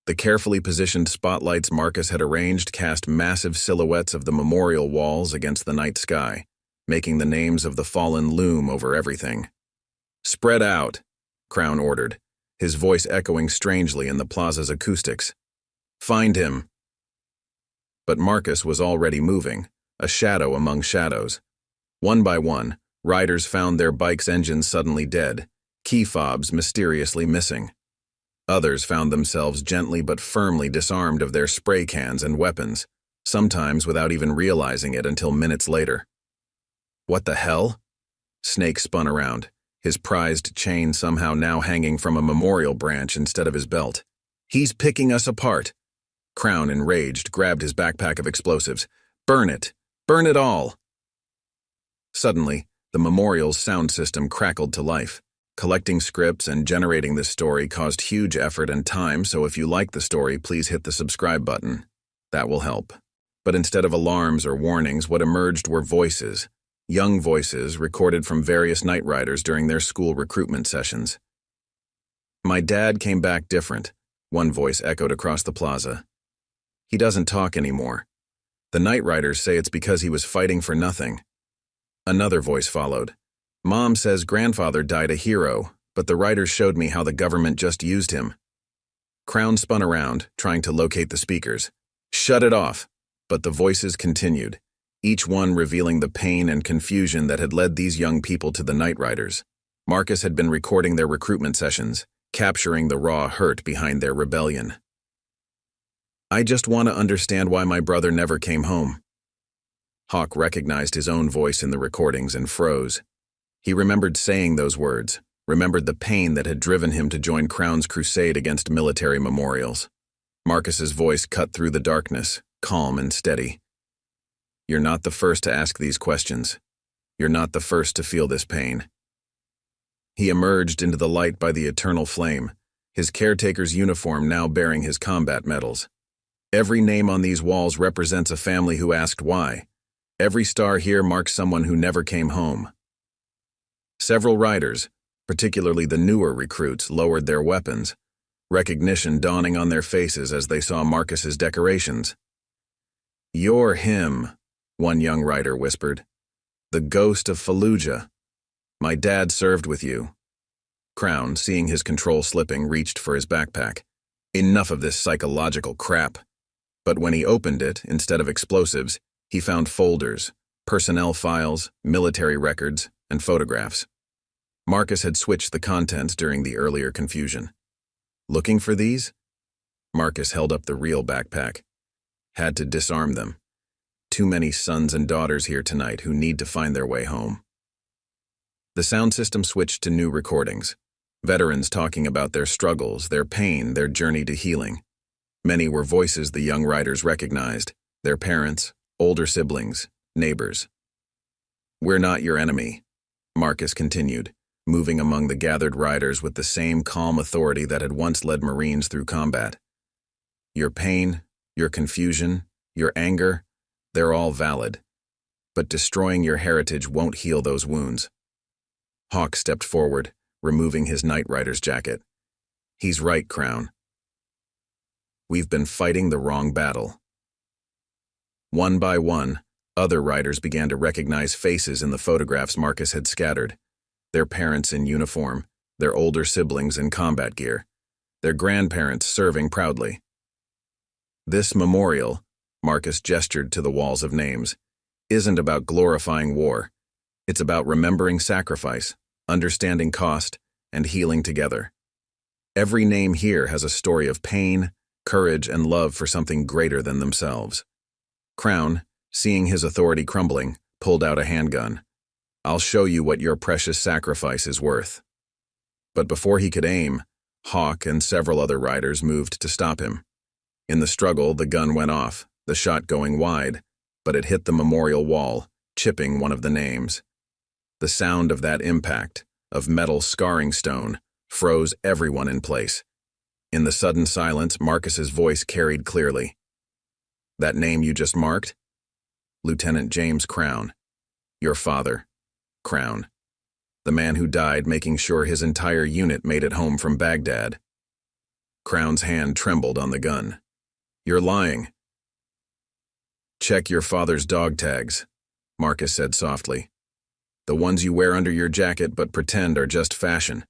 The carefully positioned spotlights Marcus had arranged cast massive silhouettes of the memorial walls against the night sky, making the names of the fallen loom over everything. "Spread out," Crown ordered, his voice echoing strangely in the plaza's acoustics. "Find him." But Marcus was already moving, a shadow among shadows. One by one, riders found their bikes' engines suddenly dead, key fobs mysteriously missing. Others found themselves gently but firmly disarmed of their spray cans and weapons, sometimes without even realizing it until minutes later. "What the hell?" Snake spun around, his prized chain somehow now hanging from a memorial branch instead of his belt. "He's picking us apart." Crown, enraged, grabbed his backpack of explosives. "Burn it! Burn it all!" Suddenly, the memorial's sound system crackled to life. Collecting scripts and generating this story caused huge effort and time, so if you like the story, please hit the subscribe button. That will help. But instead of alarms or warnings, what emerged were voices. Young voices recorded from various night riders during their school recruitment sessions. "My dad came back different," one voice echoed across the plaza. "He doesn't talk anymore. The night riders say it's because he was fighting for nothing." Another voice followed. "Mom says grandfather died a hero, but the riders showed me how the government just used him." Crown spun around, trying to locate the speakers. "Shut it off!" But the voices continued, each one revealing the pain and confusion that had led these young people to the night riders. Marcus had been recording their recruitment sessions, capturing the raw hurt behind their rebellion. "I just want to understand why my brother never came home." Hawk recognized his own voice in the recordings and froze. He remembered saying those words, remembered the pain that had driven him to join Crown's crusade against military memorials. Marcus's voice cut through the darkness, calm and steady. "You're not the first to ask these questions. You're not the first to feel this pain." He emerged into the light by the eternal flame, his caretaker's uniform now bearing his combat medals. Every name on these walls represents a family who asked why. Every star here marks someone who never came home. Several riders, particularly the newer recruits, lowered their weapons, recognition dawning on their faces as they saw Marcus's decorations. "You're him," one young rider whispered. "The ghost of Fallujah. My dad served with you." Crown, seeing his control slipping, reached for his backpack. Enough of this psychological crap. But when he opened it, instead of explosives, he found folders, personnel files, military records, and photographs. Marcus had switched the contents during the earlier confusion. Looking for these? Marcus held up the real backpack. Had to disarm them. Too many sons and daughters here tonight who need to find their way home. The sound system switched to new recordings. Veterans talking about their struggles, their pain, their journey to healing. Many were voices the young riders recognized, their parents, older siblings, neighbors. "We're not your enemy," Marcus continued, moving among the gathered riders with the same calm authority that had once led Marines through combat. "Your pain, your confusion, your anger, they're all valid. But destroying your heritage won't heal those wounds." Hawk stepped forward, removing his night rider's jacket. "He's right, Crown. We've been fighting the wrong battle." One by one, other riders began to recognize faces in the photographs Marcus had scattered. Their parents in uniform, their older siblings in combat gear, their grandparents serving proudly. This memorial, Marcus gestured to the walls of names, isn't about glorifying war. It's about remembering sacrifice, understanding cost, and healing together. Every name here has a story of pain, courage, and love for something greater than themselves. Crown, seeing his authority crumbling, pulled out a handgun. "I'll show you what your precious sacrifice is worth." But before he could aim, Hawk and several other riders moved to stop him. In the struggle, the gun went off, the shot going wide, but it hit the memorial wall, chipping one of the names. The sound of that impact, of metal scarring stone, froze everyone in place. In the sudden silence, Marcus's voice carried clearly. "That name you just marked? Lieutenant James Crown. Your father, Crown. The man who died making sure his entire unit made it home from Baghdad." Crown's hand trembled on the gun. "You're lying." "Check your father's dog tags," Marcus said softly. "The ones you wear under your jacket but pretend are just fashion.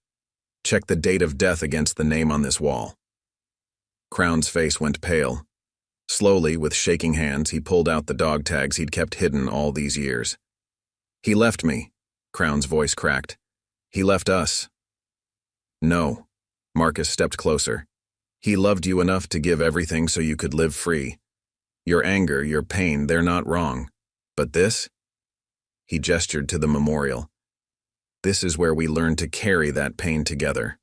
Check the date of death against the name on this wall." Crown's face went pale. Slowly, with shaking hands, he pulled out the dog tags he'd kept hidden all these years. "He left me," Crown's voice cracked. "He left us." "No." Marcus stepped closer. "He loved you enough to give everything so you could live free. Your anger, your pain, they're not wrong. But this?" He gestured to the memorial. "This is where we learn to carry that pain together."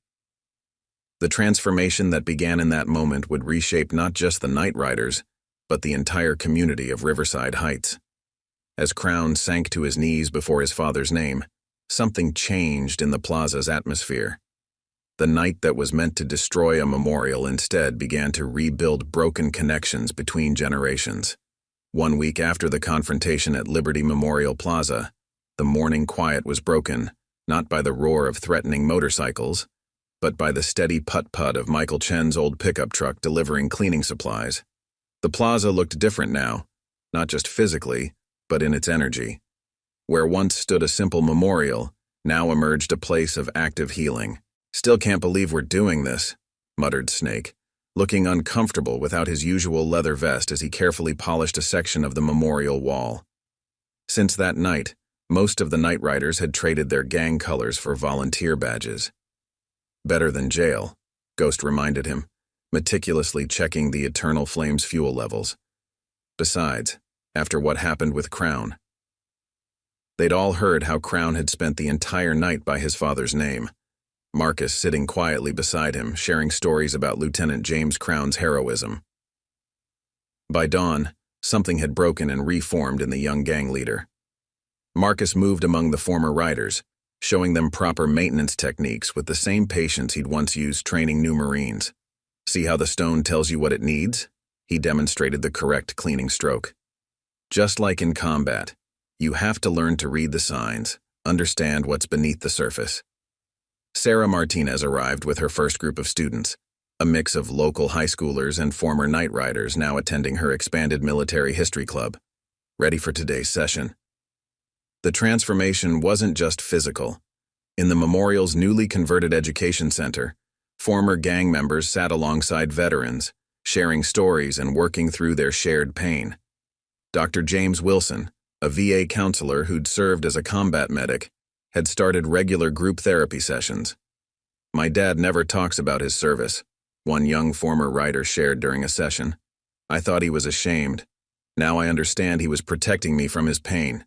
The transformation that began in that moment would reshape not just the Night Riders, but the entire community of Riverside Heights. As Crown sank to his knees before his father's name, something changed in the plaza's atmosphere. The night that was meant to destroy a memorial instead began to rebuild broken connections between generations. 1 week after the confrontation at Liberty Memorial Plaza, the morning quiet was broken, not by the roar of threatening motorcycles, but by the steady putt-putt of Michael Chen's old pickup truck delivering cleaning supplies. The plaza looked different now, not just physically, but in its energy. Where once stood a simple memorial, now emerged a place of active healing. "Still can't believe we're doing this," muttered Snake, looking uncomfortable without his usual leather vest as he carefully polished a section of the memorial wall. Since that night, most of the Night Riders had traded their gang colors for volunteer badges. "Better than jail," Ghost reminded him, meticulously checking the Eternal Flame's fuel levels. Besides, after what happened with Crown. They'd all heard how Crown had spent the entire night by his father's name. Marcus sitting quietly beside him, sharing stories about Lieutenant James Crown's heroism. By dawn, something had broken and reformed in the young gang leader. Marcus moved among the former riders, showing them proper maintenance techniques with the same patience he'd once used training new Marines. "See how the stone tells you what it needs?" He demonstrated the correct cleaning stroke. "Just like in combat, you have to learn to read the signs, understand what's beneath the surface." Sarah Martinez arrived with her first group of students, a mix of local high schoolers and former Night Riders now attending her expanded military history club, ready for today's session. The transformation wasn't just physical. In the memorial's newly converted education center, former gang members sat alongside veterans, sharing stories and working through their shared pain. Dr. James Wilson, a VA counselor who'd served as a combat medic, had started regular group therapy sessions. "My dad never talks about his service," one young former rider shared during a session. "I thought he was ashamed. Now I understand he was protecting me from his pain."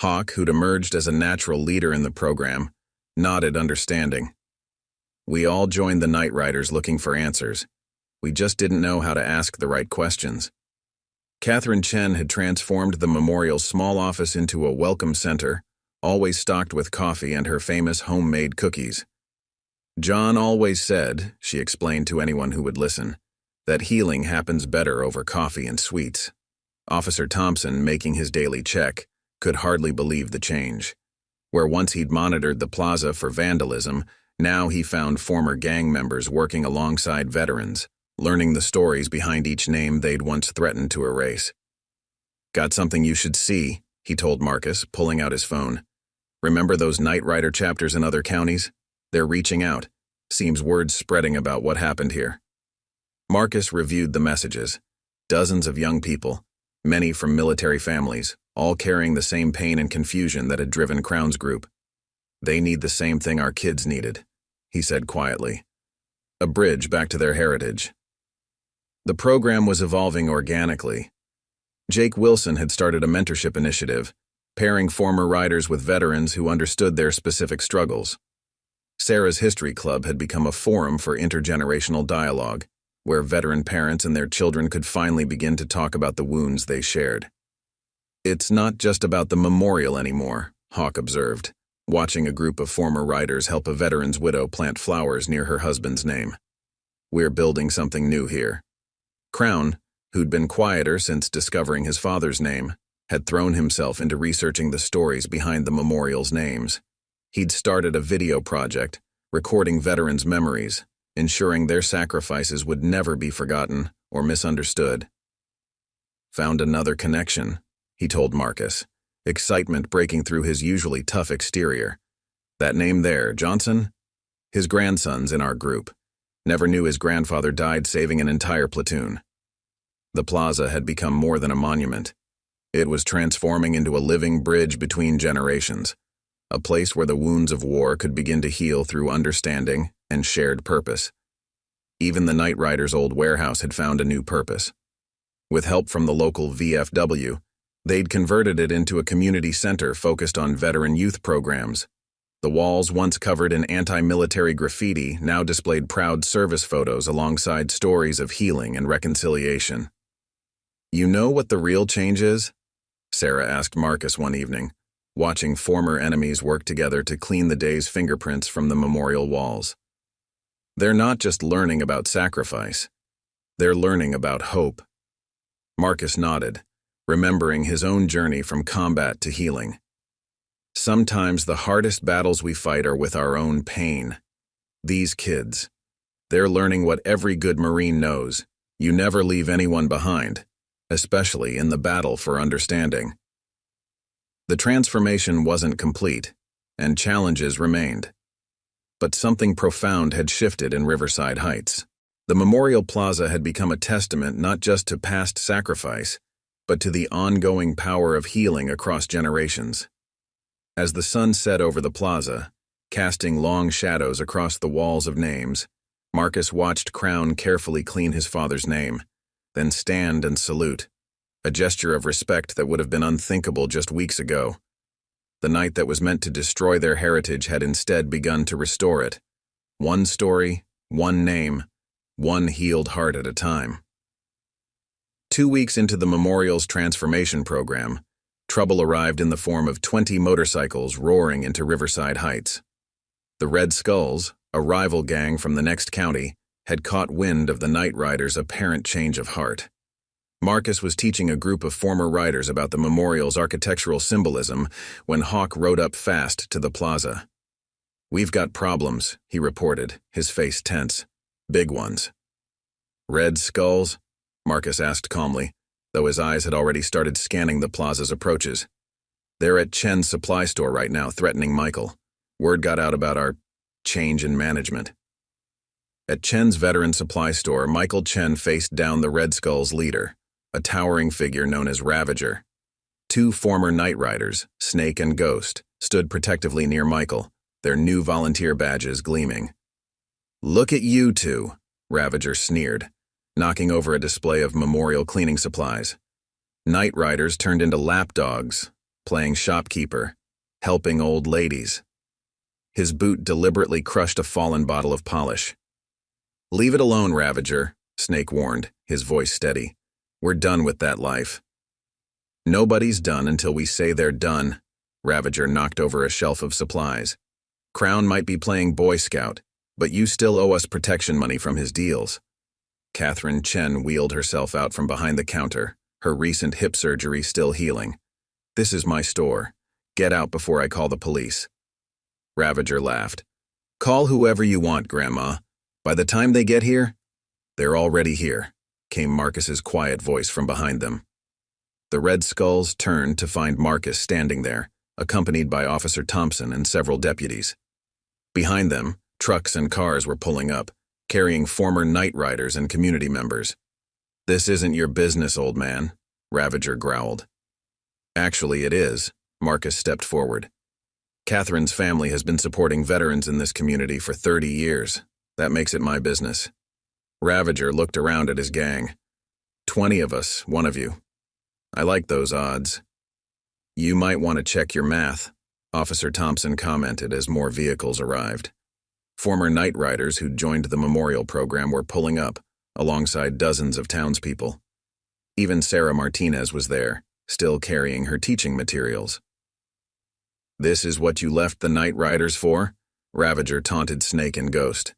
Hawk, who'd emerged as a natural leader in the program, nodded understanding. "We all joined the Night Riders looking for answers. We just didn't know how to ask the right questions." Catherine Chen had transformed the memorial's small office into a welcome center, always stocked with coffee and her famous homemade cookies. "John always said," she explained to anyone who would listen, "that healing happens better over coffee and sweets." Officer Thompson, making his daily check, could hardly believe the change. Where once he'd monitored the plaza for vandalism, now he found former gang members working alongside veterans, learning the stories behind each name they'd once threatened to erase. "Got something you should see," he told Marcus, pulling out his phone. "Remember those Night Rider chapters in other counties? They're reaching out. Seems word's spreading about what happened here." Marcus reviewed the messages. Dozens of young people, many from military families, all carrying the same pain and confusion that had driven Crown's group. "They need the same thing our kids needed," he said quietly. "A bridge back to their heritage." The program was evolving organically. Jake Wilson had started a mentorship initiative, pairing former riders with veterans who understood their specific struggles. Sarah's History Club had become a forum for intergenerational dialogue, where veteran parents and their children could finally begin to talk about the wounds they shared. "It's not just about the memorial anymore," Hawk observed, watching a group of former riders help a veteran's widow plant flowers near her husband's name. "We're building something new here." Crown, who'd been quieter since discovering his father's name, had thrown himself into researching the stories behind the memorial's names. He'd started a video project, recording veterans' memories, ensuring their sacrifices would never be forgotten or misunderstood. "Found another connection," he told Marcus, excitement breaking through his usually tough exterior. "That name there, Johnson? His grandson's in our group. Never knew his grandfather died saving an entire platoon." The plaza had become more than a monument. It was transforming into a living bridge between generations, a place where the wounds of war could begin to heal through understanding and shared purpose. Even the Night Riders' old warehouse had found a new purpose. With help from the local VFW, they'd converted it into a community center focused on veteran youth programs. The walls, once covered in anti-military graffiti, now displayed proud service photos alongside stories of healing and reconciliation. "You know what the real change is?" Sarah asked Marcus one evening, watching former enemies work together to clean the day's fingerprints from the memorial walls. "They're not just learning about sacrifice. They're learning about hope." Marcus nodded, remembering his own journey from combat to healing. "Sometimes the hardest battles we fight are with our own pain. These kids, they're learning what every good Marine knows: you never leave anyone behind, especially in the battle for understanding." The transformation wasn't complete, and challenges remained. But something profound had shifted in Riverside Heights. The Memorial Plaza had become a testament not just to past sacrifice, but to the ongoing power of healing across generations. As the sun set over the plaza, casting long shadows across the walls of names, Marcus watched Crown carefully clean his father's name, then stand and salute, a gesture of respect that would have been unthinkable just weeks ago. The night that was meant to destroy their heritage had instead begun to restore it. One story, one name, one healed heart at a time. 2 weeks into the memorial's transformation program, trouble arrived in the form of 20 motorcycles roaring into Riverside Heights. The Red Skulls, a rival gang from the next county, had caught wind of the Night Riders' apparent change of heart. Marcus was teaching a group of former riders about the memorial's architectural symbolism when Hawk rode up fast to the plaza. "We've got problems," he reported, his face tense. "Big ones." "Red Skulls?" Marcus asked calmly, though his eyes had already started scanning the plaza's approaches. "They're at Chen's supply store right now, threatening Michael. Word got out about our change in management." At Chen's veteran supply store, Michael Chen faced down the Red Skull's leader, a towering figure known as Ravager. 2 former Night Riders, Snake and Ghost, stood protectively near Michael, their new volunteer badges gleaming. "Look at you two," Ravager sneered, knocking over a display of memorial cleaning supplies. Night Riders turned into lapdogs, playing shopkeeper, helping old ladies. His boot deliberately crushed a fallen bottle of polish. "Leave it alone, Ravager," Snake warned, his voice steady. "We're done with that life." "Nobody's done until we say they're done," Ravager knocked over a shelf of supplies. "Crown might be playing Boy Scout, but you still owe us protection money from his deals." Catherine Chen wheeled herself out from behind the counter, her recent hip surgery still healing. "This is my store. Get out before I call the police." Ravager laughed. "Call whoever you want, Grandma. By the time they get here..." "They're already here," came Marcus's quiet voice from behind them. The Red Skulls turned to find Marcus standing there, accompanied by Officer Thompson and several deputies. Behind them, trucks and cars were pulling up, carrying former Night Riders and community members. "This isn't your business, old man," Ravager growled. "Actually, it is," Marcus stepped forward. "Catherine's family has been supporting veterans in this community for 30 years. That makes it my business." Ravager looked around at his gang. 20 of us, one of you. I like those odds." "You might want to check your math," Officer Thompson commented as more vehicles arrived. Former night riders who'd joined the memorial program were pulling up, alongside dozens of townspeople. Even Sarah Martinez was there, still carrying her teaching materials. "This is what you left the night riders for?" Ravager taunted Snake and Ghost.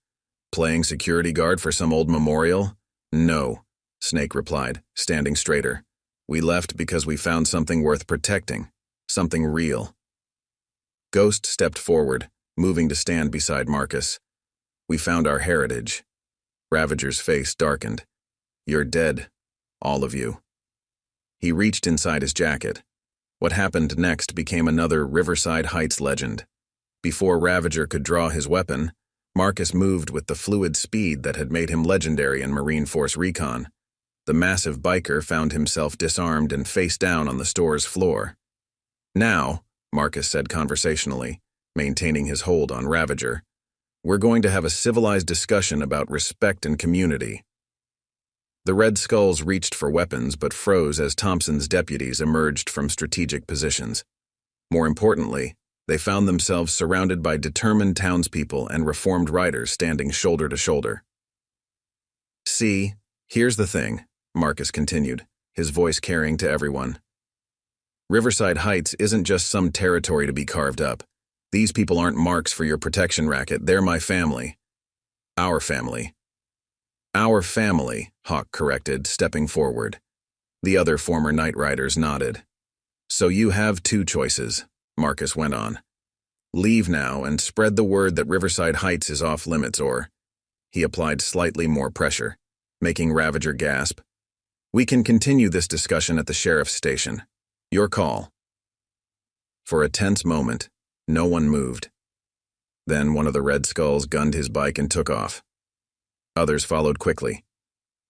"Playing security guard for some old memorial?" "No," Snake replied, standing straighter. "We left because we found something worth protecting, something real." Ghost stepped forward, moving to stand beside Marcus. "We found our heritage." Ravager's face darkened. "You're dead, all of you." He reached inside his jacket. What happened next became another Riverside Heights legend. Before Ravager could draw his weapon, Marcus moved with the fluid speed that had made him legendary in Marine Force Recon. The massive biker found himself disarmed and face down on the store's floor. "Now," Marcus said conversationally, maintaining his hold on Ravager, "we're going to have a civilized discussion about respect and community." The Red Skulls reached for weapons but froze as Thompson's deputies emerged from strategic positions. More importantly, they found themselves surrounded by determined townspeople and reformed riders standing shoulder to shoulder. "See, here's the thing," Marcus continued, his voice carrying to everyone. "Riverside Heights isn't just some territory to be carved up. These people aren't marks for your protection racket, they're my family. Our family." "Our family," Hawk corrected, stepping forward. The other former night riders nodded. "So you have two choices," Marcus went on. "Leave now and spread the word that Riverside Heights is off limits, or—" He applied slightly more pressure, making Ravager gasp. "We can continue this discussion at the sheriff's station. Your call." For a tense moment, no one moved. Then one of the Red Skulls gunned his bike and took off. Others followed quickly.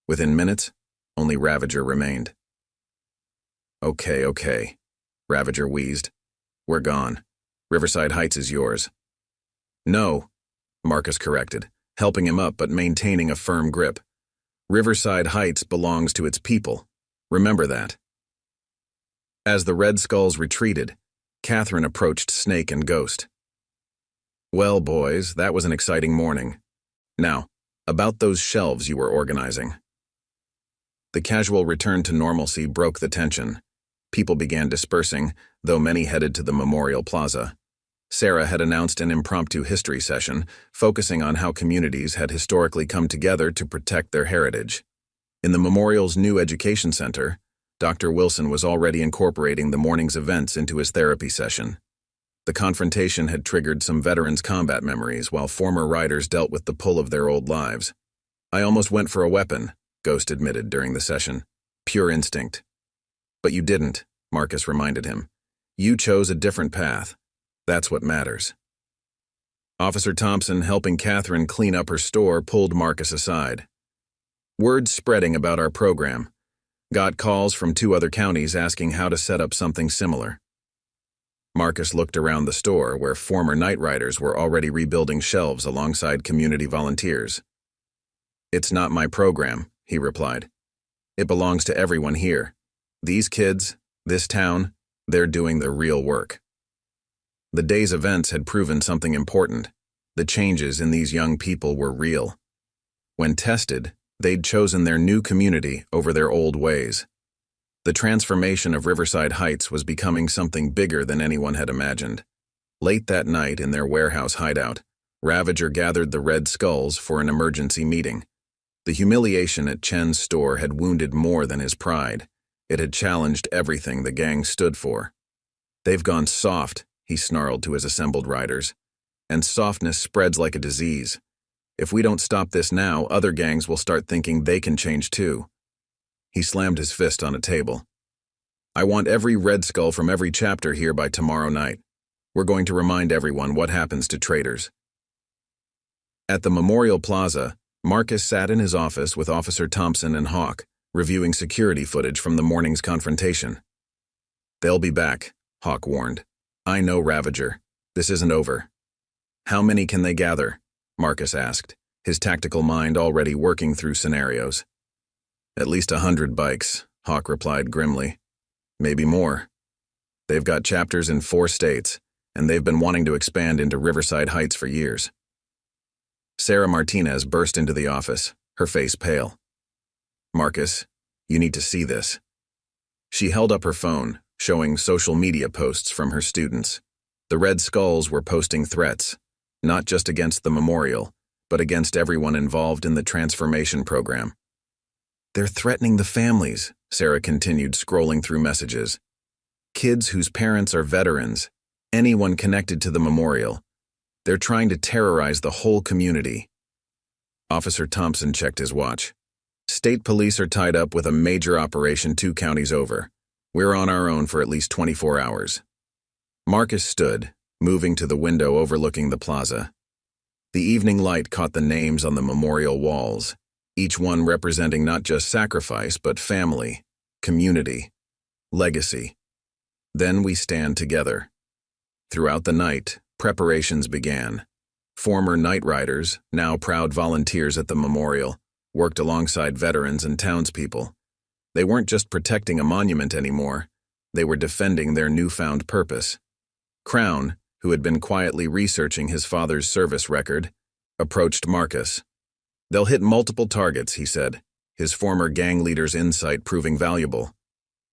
Within minutes, only Ravager remained. Okay, Ravager wheezed. "We're gone. Riverside Heights is yours." "No," Marcus corrected, helping him up but maintaining a firm grip. "Riverside Heights belongs to its people. Remember that." As the Red Skulls retreated, Catherine approached Snake and Ghost. "Well, boys, that was an exciting morning. Now, about those shelves you were organizing." The casual return to normalcy broke the tension. People began dispersing, though many headed to the Memorial Plaza. Sarah had announced an impromptu history session, focusing on how communities had historically come together to protect their heritage. In the memorial's new education center, Dr. Wilson was already incorporating the morning's events into his therapy session. The confrontation had triggered some veterans' combat memories while former riders dealt with the pull of their old lives. "I almost went for a weapon," Ghost admitted during the session. "Pure instinct." "But you didn't," Marcus reminded him. "You chose a different path. That's what matters." Officer Thompson, helping Catherine clean up her store, pulled Marcus aside. "Word's spreading about our program. Got calls from 2 other counties asking how to set up something similar." Marcus looked around the store where former night riders were already rebuilding shelves alongside community volunteers. "It's not my program," he replied. "It belongs to everyone here. These kids, this town, they're doing the real work." The day's events had proven something important. The changes in these young people were real. When tested, they'd chosen their new community over their old ways. The transformation of Riverside Heights was becoming something bigger than anyone had imagined. Late that night in their warehouse hideout, Ravager gathered the Red Skulls for an emergency meeting. The humiliation at Chen's store had wounded more than his pride. It had challenged everything the gang stood for. "They've gone soft," he snarled to his assembled riders. "And softness spreads like a disease. If we don't stop this now, other gangs will start thinking they can change too." He slammed his fist on a table. "I want every Red Skull from every chapter here by tomorrow night. We're going to remind everyone what happens to traitors." At the Memorial Plaza, Marcus sat in his office with Officer Thompson and Hawk, reviewing security footage from the morning's confrontation. "They'll be back," Hawk warned. "I know Ravager. This isn't over." "How many can they gather?" Marcus asked, his tactical mind already working through scenarios. "At least 100 bikes," Hawk replied grimly. "Maybe more. They've got chapters in 4 states, and they've been wanting to expand into Riverside Heights for years." Sarah Martinez burst into the office, her face pale. "Marcus, you need to see this." She held up her phone, showing social media posts from her students. The Red Skulls were posting threats, not just against the memorial, but against everyone involved in the transformation program. "They're threatening the families," Sarah continued, scrolling through messages. "Kids whose parents are veterans, anyone connected to the memorial. They're trying to terrorize the whole community." Officer Thompson checked his watch. "State police are tied up with a major operation 2 counties over. We're on our own for at least 24 hours. Marcus stood, moving to the window overlooking the plaza. The evening light caught the names on the memorial walls, each one representing not just sacrifice but family, community, legacy. Then we stand together. Throughout the night, preparations began. Former night riders, now proud volunteers at the memorial, worked alongside veterans and townspeople. They weren't just protecting a monument anymore, they were defending their newfound purpose. Crown, who had been quietly researching his father's service record, approached Marcus. "They'll hit multiple targets," he said, his former gang leader's insight proving valuable.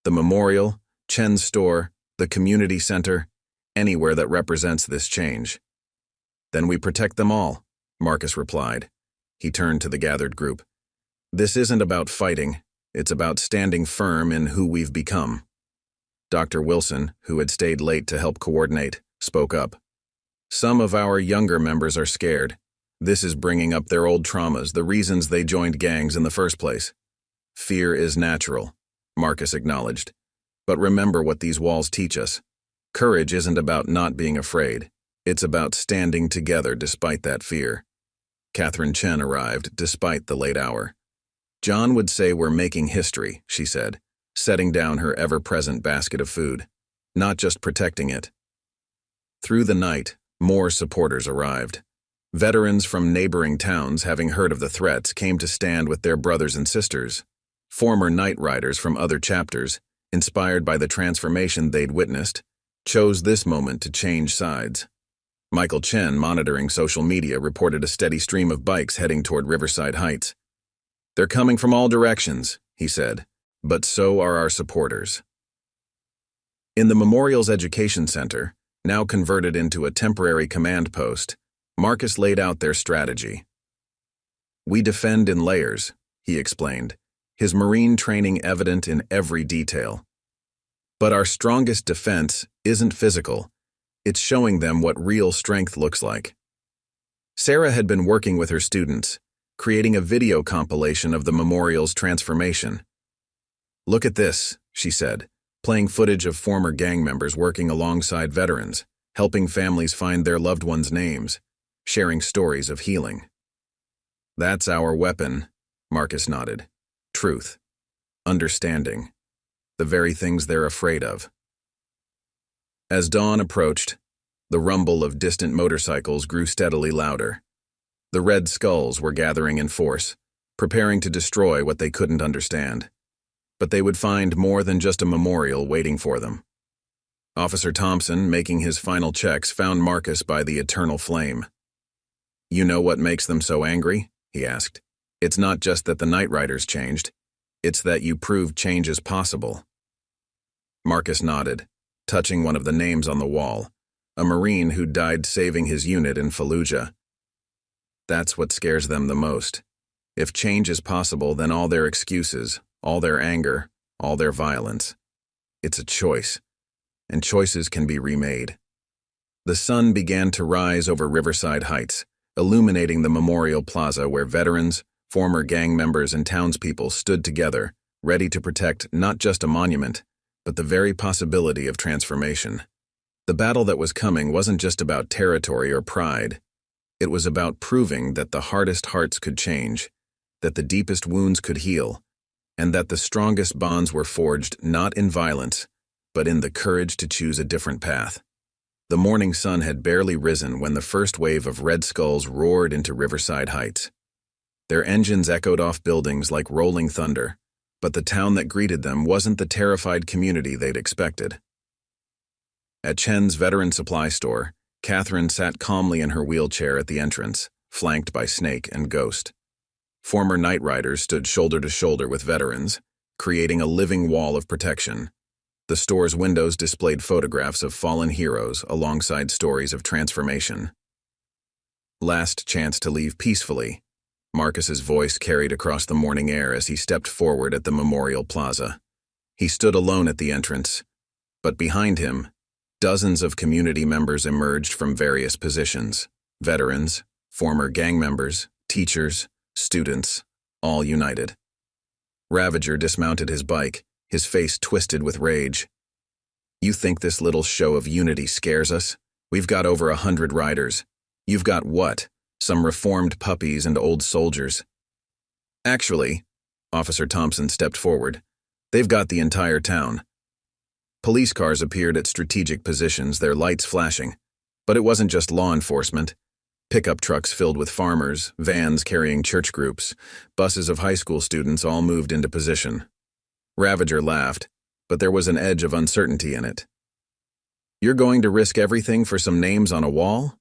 "The memorial, Chen's store, the community center, anywhere that represents this change." "Then we protect them all," Marcus replied. He turned to the gathered group. "This isn't about fighting, it's about standing firm in who we've become." Dr. Wilson, who had stayed late to help coordinate, spoke up. "Some of our younger members are scared. This is bringing up their old traumas, the reasons they joined gangs in the first place." "Fear is natural," Marcus acknowledged. "But remember what these walls teach us. Courage isn't about not being afraid. It's about standing together despite that fear." Catherine Chen arrived despite the late hour. "John would say we're making history," she said, setting down her ever-present basket of food, "not just protecting it." Through the night, more supporters arrived. Veterans from neighboring towns, having heard of the threats, came to stand with their brothers and sisters. Former night riders from other chapters, inspired by the transformation they'd witnessed, chose this moment to change sides. Michael Chen, monitoring social media, reported a steady stream of bikes heading toward Riverside Heights. "They're coming from all directions," he said, "but so are our supporters." In the memorial's education center, now converted into a temporary command post, Marcus laid out their strategy. "We defend in layers," he explained, his Marine training evident in every detail. "But our strongest defense isn't physical. It's showing them what real strength looks like." Sarah had been working with her students, creating a video compilation of the memorial's transformation. "Look at this," she said, playing footage of former gang members working alongside veterans, helping families find their loved ones' names, sharing stories of healing. "That's our weapon," Marcus nodded. "Truth. Understanding. The very things they're afraid of." As dawn approached, the rumble of distant motorcycles grew steadily louder. The Red Skulls were gathering in force, preparing to destroy what they couldn't understand. But they would find more than just a memorial waiting for them. Officer Thompson, making his final checks, found Marcus by the eternal flame. "You know what makes them so angry?" he asked. "It's not just that the Night Riders changed. It's that you proved change is possible." Marcus nodded, touching one of the names on the wall, a Marine who died saving his unit in Fallujah. "That's what scares them the most. If change is possible, then all their excuses, all their anger, all their violence. It's a choice, and choices can be remade." The sun began to rise over Riverside Heights, illuminating the Memorial Plaza where veterans, former gang members, and townspeople stood together, ready to protect not just a monument, but the very possibility of transformation. The battle that was coming wasn't just about territory or pride. It was about proving that the hardest hearts could change, that the deepest wounds could heal, and that the strongest bonds were forged not in violence, but in the courage to choose a different path. The morning sun had barely risen when the first wave of Red Skulls roared into Riverside Heights. Their engines echoed off buildings like rolling thunder, but the town that greeted them wasn't the terrified community they'd expected. At Chen's veteran supply store, Catherine sat calmly in her wheelchair at the entrance, flanked by Snake and Ghost. Former Night Riders stood shoulder to shoulder with veterans, creating a living wall of protection. The store's windows displayed photographs of fallen heroes alongside stories of transformation. Last chance to leave peacefully, Marcus's voice carried across the morning air as he stepped forward at the Memorial Plaza. He stood alone at the entrance, but behind him, dozens of community members emerged from various positions. Veterans, former gang members, teachers, students, all united. Ravager dismounted his bike, his face twisted with rage. "You think this little show of unity scares us? We've got over 100 riders. You've got what? Some reformed puppies and old soldiers." "Actually," Officer Thompson stepped forward, "they've got the entire town." Police cars appeared at strategic positions, their lights flashing. But it wasn't just law enforcement. Pickup trucks filled with farmers, vans carrying church groups, buses of high school students all moved into position. Ravager laughed, but there was an edge of uncertainty in it. "You're going to risk everything for some names on a wall?"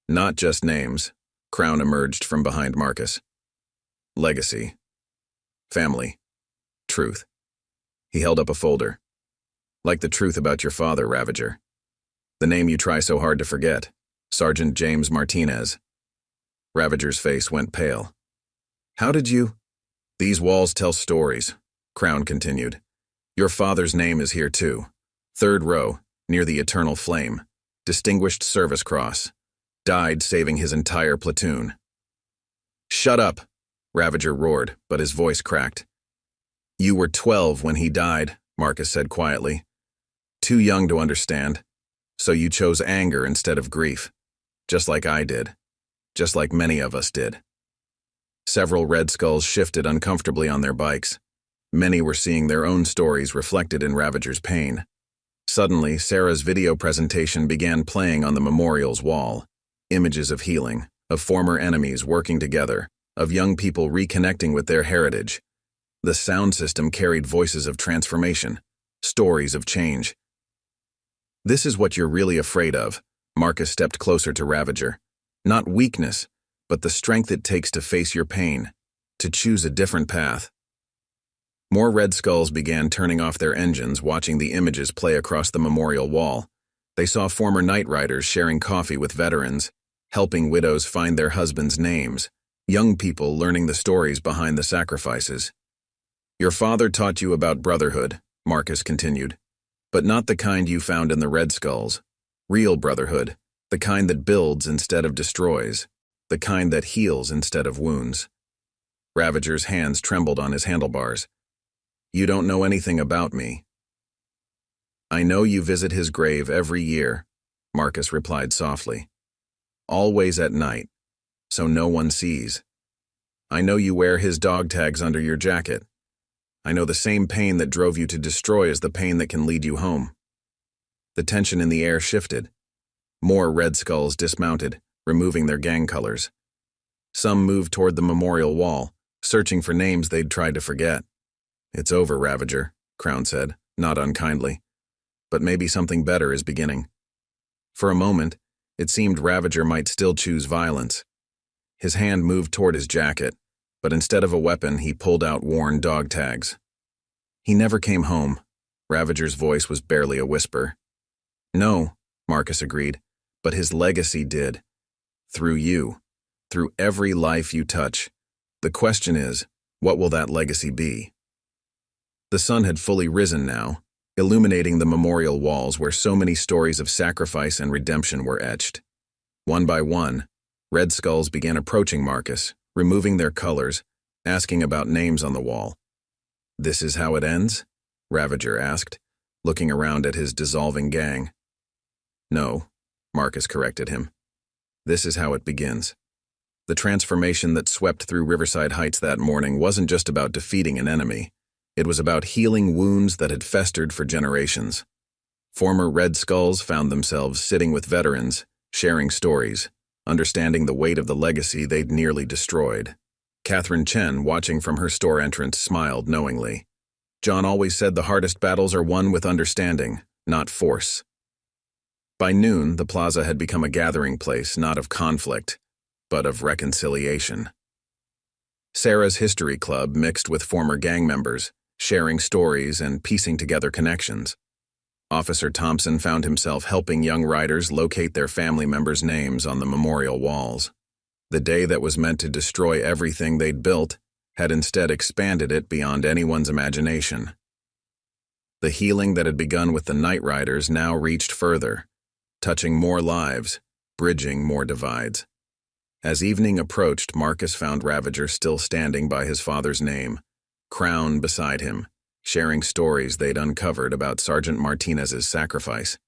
"Not just names," Crown emerged from behind Marcus. "Legacy. Family. Truth." He held up a folder. "Like the truth about your father, Ravager. The name you try so hard to forget. Sergeant James Martinez." Ravager's face went pale. "How did you—" "These walls tell stories," Crown continued. "Your father's name is here too. 3rd row, near the Eternal Flame. Distinguished Service Cross. Died saving his entire platoon." "Shut up," Ravager roared, but his voice cracked. "You were 12 when he died," Marcus said quietly. "Too young to understand. So you chose anger instead of grief. Just like I did. Just like many of us did." Several Red Skulls shifted uncomfortably on their bikes. Many were seeing their own stories reflected in Ravager's pain. Suddenly, Sarah's video presentation began playing on the memorial's wall. Images of healing, of former enemies working together, of young people reconnecting with their heritage. The sound system carried voices of transformation, stories of change. "This is what you're really afraid of," Marcus stepped closer to Ravager. "Not weakness, but the strength it takes to face your pain, to choose a different path." More Red Skulls began turning off their engines, watching the images play across the memorial wall. They saw former Night Riders sharing coffee with veterans, helping widows find their husbands' names, young people learning the stories behind the sacrifices. "Your father taught you about brotherhood," Marcus continued, "but not the kind you found in the Red Skulls. Real brotherhood, the kind that builds instead of destroys, the kind that heals instead of wounds." Ravager's hands trembled on his handlebars. "You don't know anything about me." "I know you visit his grave every year," Marcus replied softly. "Always at night, so no one sees. I know you wear his dog tags under your jacket. I know the same pain that drove you to destroy is the pain that can lead you home." The tension in the air shifted. More Red Skulls dismounted, removing their gang colors. Some moved toward the memorial wall, searching for names they'd tried to forget. "It's over, Ravager," Crown said, not unkindly. "But maybe something better is beginning." For a moment, it seemed Ravager might still choose violence. His hand moved toward his jacket, but instead of a weapon, he pulled out worn dog tags. "He never came home." Ravager's voice was barely a whisper. "No," Marcus agreed, "but his legacy did. Through you. Through every life you touch. The question is, what will that legacy be?" The sun had fully risen now, illuminating the memorial walls where so many stories of sacrifice and redemption were etched. One by one, Red Skulls began approaching Marcus, removing their colors, asking about names on the wall. "This is how it ends?" Ravager asked, looking around at his dissolving gang. "No," Marcus corrected him. "This is how it begins." The transformation that swept through Riverside Heights that morning wasn't just about defeating an enemy. It was about healing wounds that had festered for generations. Former Red Skulls found themselves sitting with veterans, sharing stories, understanding the weight of the legacy they'd nearly destroyed. Catherine Chen, watching from her store entrance, smiled knowingly. John always said the hardest battles are won with understanding, not force. By noon, the plaza had become a gathering place, not of conflict, but of reconciliation. Sarah's history club mixed with former gang members, sharing stories and piecing together connections. Officer Thompson found himself helping young riders locate their family members' names on the memorial walls. The day that was meant to destroy everything they'd built had instead expanded it beyond anyone's imagination. The healing that had begun with the night riders now reached further, touching more lives, bridging more divides. As evening approached, Marcus found Ravager still standing by his father's name, crown beside him, sharing stories they'd uncovered about Sergeant Martinez's sacrifice.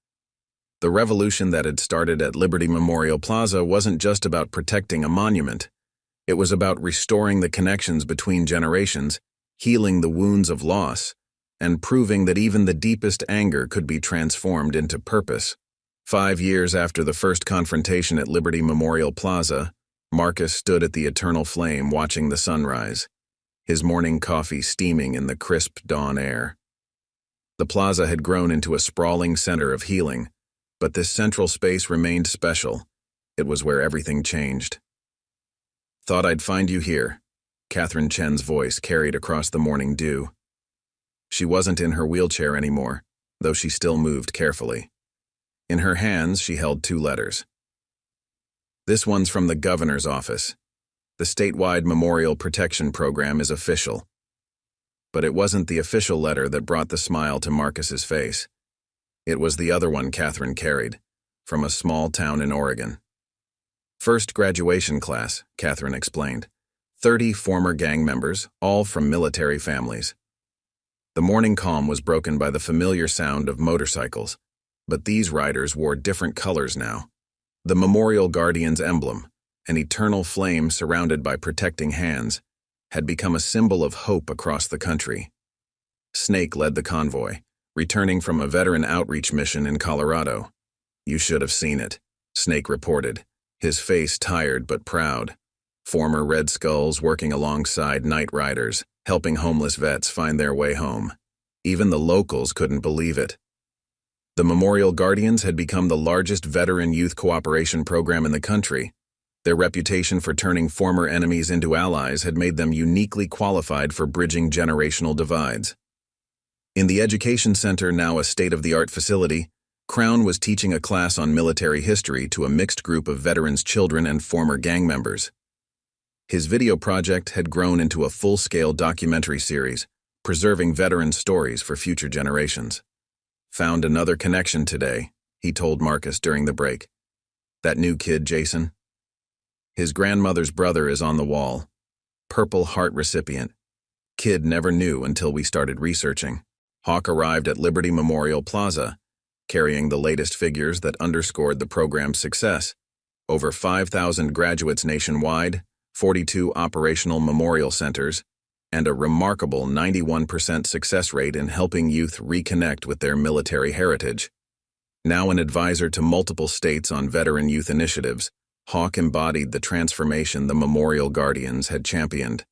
The revolution that had started at Liberty Memorial Plaza wasn't just about protecting a monument. It was about restoring the connections between generations, healing the wounds of loss, and proving that even the deepest anger could be transformed into purpose. 5 years after the first confrontation at Liberty Memorial Plaza, Marcus stood at the eternal flame watching the sunrise, his morning coffee steaming in the crisp dawn air. The plaza had grown into a sprawling center of healing, but this central space remained special. It was where everything changed. "Thought I'd find you here," Catherine Chen's voice carried across the morning dew. She wasn't in her wheelchair anymore, though she still moved carefully. In her hands, she held 2 letters. "This one's from the governor's office. The statewide Memorial Protection Program is official." But it wasn't the official letter that brought the smile to Marcus's face. It was the other one Catherine carried, from a small town in Oregon. "First graduation class," Catherine explained. 30 former gang members, all from military families. The morning calm was broken by the familiar sound of motorcycles, but these riders wore different colors now. The Memorial Guardian's emblem, an eternal flame surrounded by protecting hands, had become a symbol of hope across the country. Snake led the convoy, returning from a veteran outreach mission in Colorado. "You should have seen it," Snake reported, his face tired but proud. Former Red Skulls working alongside night riders, helping homeless vets find their way home. Even the locals couldn't believe it. The Memorial Guardians had become the largest veteran youth cooperation program in the country. Their reputation for turning former enemies into allies had made them uniquely qualified for bridging generational divides. In the education center, now a state-of-the-art facility, Crown was teaching a class on military history to a mixed group of veterans' children and former gang members. His video project had grown into a full-scale documentary series, preserving veteran stories for future generations. "Found another connection today," he told Marcus during the break. "That new kid, Jason. His grandmother's brother is on the wall. Purple Heart recipient. Kid never knew until we started researching." Hawk arrived at Liberty Memorial Plaza, carrying the latest figures that underscored the program's success. Over 5,000 graduates nationwide, 42 operational memorial centers, and a remarkable 91% success rate in helping youth reconnect with their military heritage. Now an advisor to multiple states on veteran youth initiatives, Hawk embodied the transformation the Memorial Guardians had championed.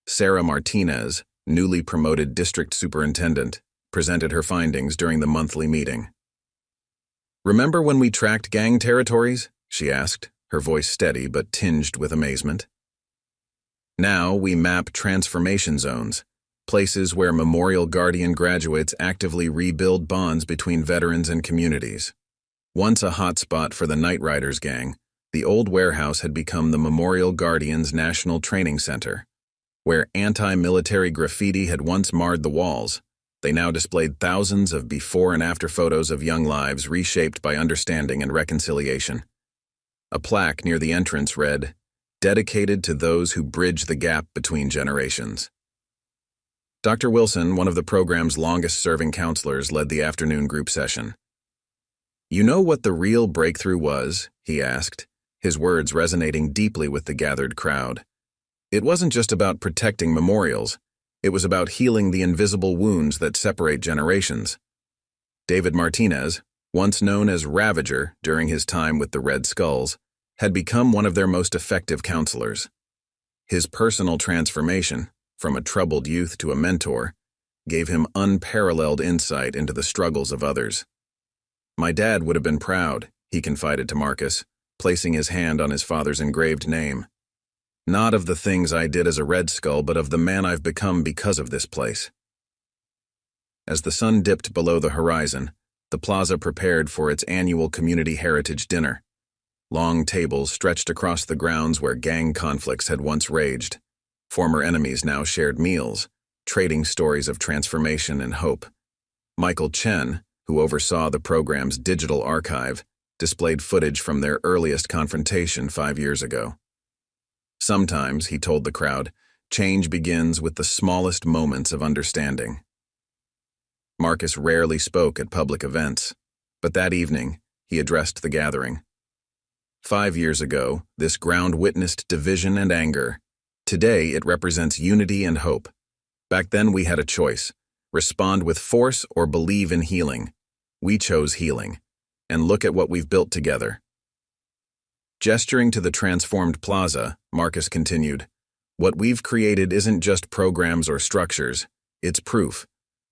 Sarah Martinez, newly promoted district superintendent, presented her findings during the monthly meeting. "Remember when we tracked gang territories?" she asked, her voice steady but tinged with amazement. "Now we map transformation zones, places where Memorial Guardian graduates actively rebuild bonds between veterans and communities." Once a hotspot for the Night Riders gang, the old warehouse had become the Memorial Guardians National Training Center. Where anti-military graffiti had once marred the walls, they now displayed thousands of before and after photos of young lives reshaped by understanding and reconciliation. A plaque near the entrance read, "Dedicated to those who bridge the gap between generations." Dr. Wilson, one of the program's longest-serving counselors, led the afternoon group session. "You know what the real breakthrough was?" he asked, his words resonating deeply with the gathered crowd. "It wasn't just about protecting memorials. It was about healing the invisible wounds that separate generations." David Martinez, once known as Ravager during his time with the Red Skulls, had become one of their most effective counselors. His personal transformation, from a troubled youth to a mentor, gave him unparalleled insight into the struggles of others. "My dad would have been proud," he confided to Marcus. placing his hand on his father's engraved name. Not of the things I did as a Red Skull, but of the man I've become because of this place. As the sun dipped below the horizon, the plaza prepared for its annual community heritage dinner. Long tables stretched across the grounds where gang conflicts had once raged. Former enemies now shared meals, trading stories of transformation and hope. Michael Chen, who oversaw the program's digital archive, displayed footage from their earliest confrontation 5 years ago. Sometimes, he told the crowd, change begins with the smallest moments of understanding. Marcus rarely spoke at public events, but that evening, he addressed the gathering. 5 years ago, this ground witnessed division and anger. Today, it represents unity and hope. Back then, we had a choice: respond with force or believe in healing. We chose healing. And look at what we've built together. Gesturing to the transformed plaza, Marcus continued, what we've created isn't just programs or structures, it's proof.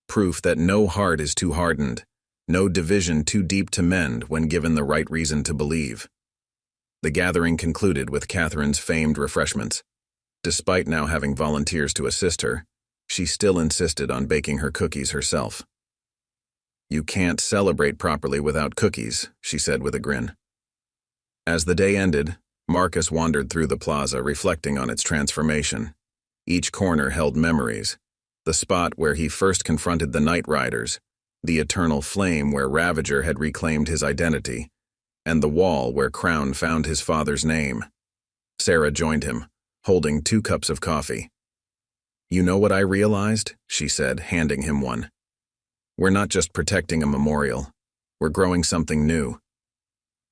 Proof that no heart is too hardened, no division too deep to mend when given the right reason to believe. The gathering concluded with Catherine's famed refreshments. Despite now having volunteers to assist her, she still insisted on baking her cookies herself. You can't celebrate properly without cookies, she said with a grin. As the day ended, Marcus wandered through the plaza, reflecting on its transformation. Each corner held memories. The spot where he first confronted the Night Riders, the eternal flame where Ravager had reclaimed his identity, and the wall where Crown found his father's name. Sarah joined him, holding 2 cups of coffee. You know what I realized? She said, handing him one. We're not just protecting a memorial. We're growing something new.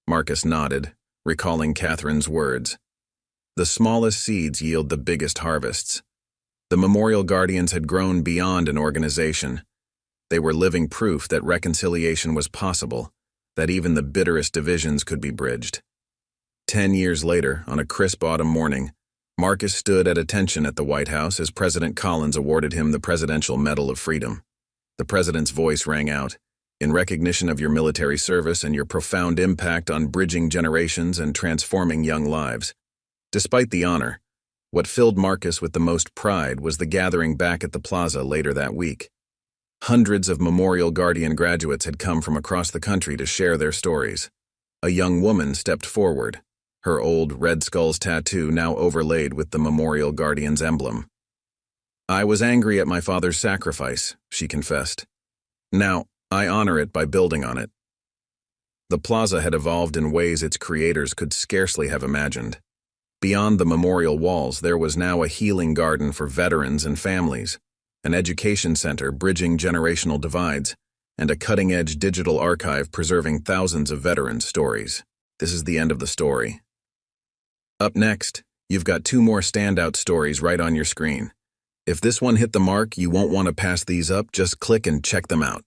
Marcus nodded, recalling Catherine's words. The smallest seeds yield the biggest harvests. The Memorial Guardians had grown beyond an organization. They were living proof that reconciliation was possible, that even the bitterest divisions could be bridged. 10 years later, on a crisp autumn morning, Marcus stood at attention at the White House as President Collins awarded him the Presidential Medal of Freedom. The president's voice rang out, in recognition of your military service and your profound impact on bridging generations and transforming young lives. Despite the honor, what filled Marcus with the most pride was the gathering back at the plaza later that week. Hundreds of Memorial Guardian graduates had come from across the country to share their stories. A young woman stepped forward, her old Red Skull's tattoo now overlaid with the Memorial Guardian's emblem. I was angry at my father's sacrifice, she confessed. Now, I honor it by building on it. The plaza had evolved in ways its creators could scarcely have imagined. Beyond the memorial walls, there was now a healing garden for veterans and families, an education center bridging generational divides, and a cutting-edge digital archive preserving thousands of veterans' stories. This is the end of the story. Up next, you've got 2 more standout stories right on your screen. If this one hit the mark, you won't want to pass these up, just click and check them out.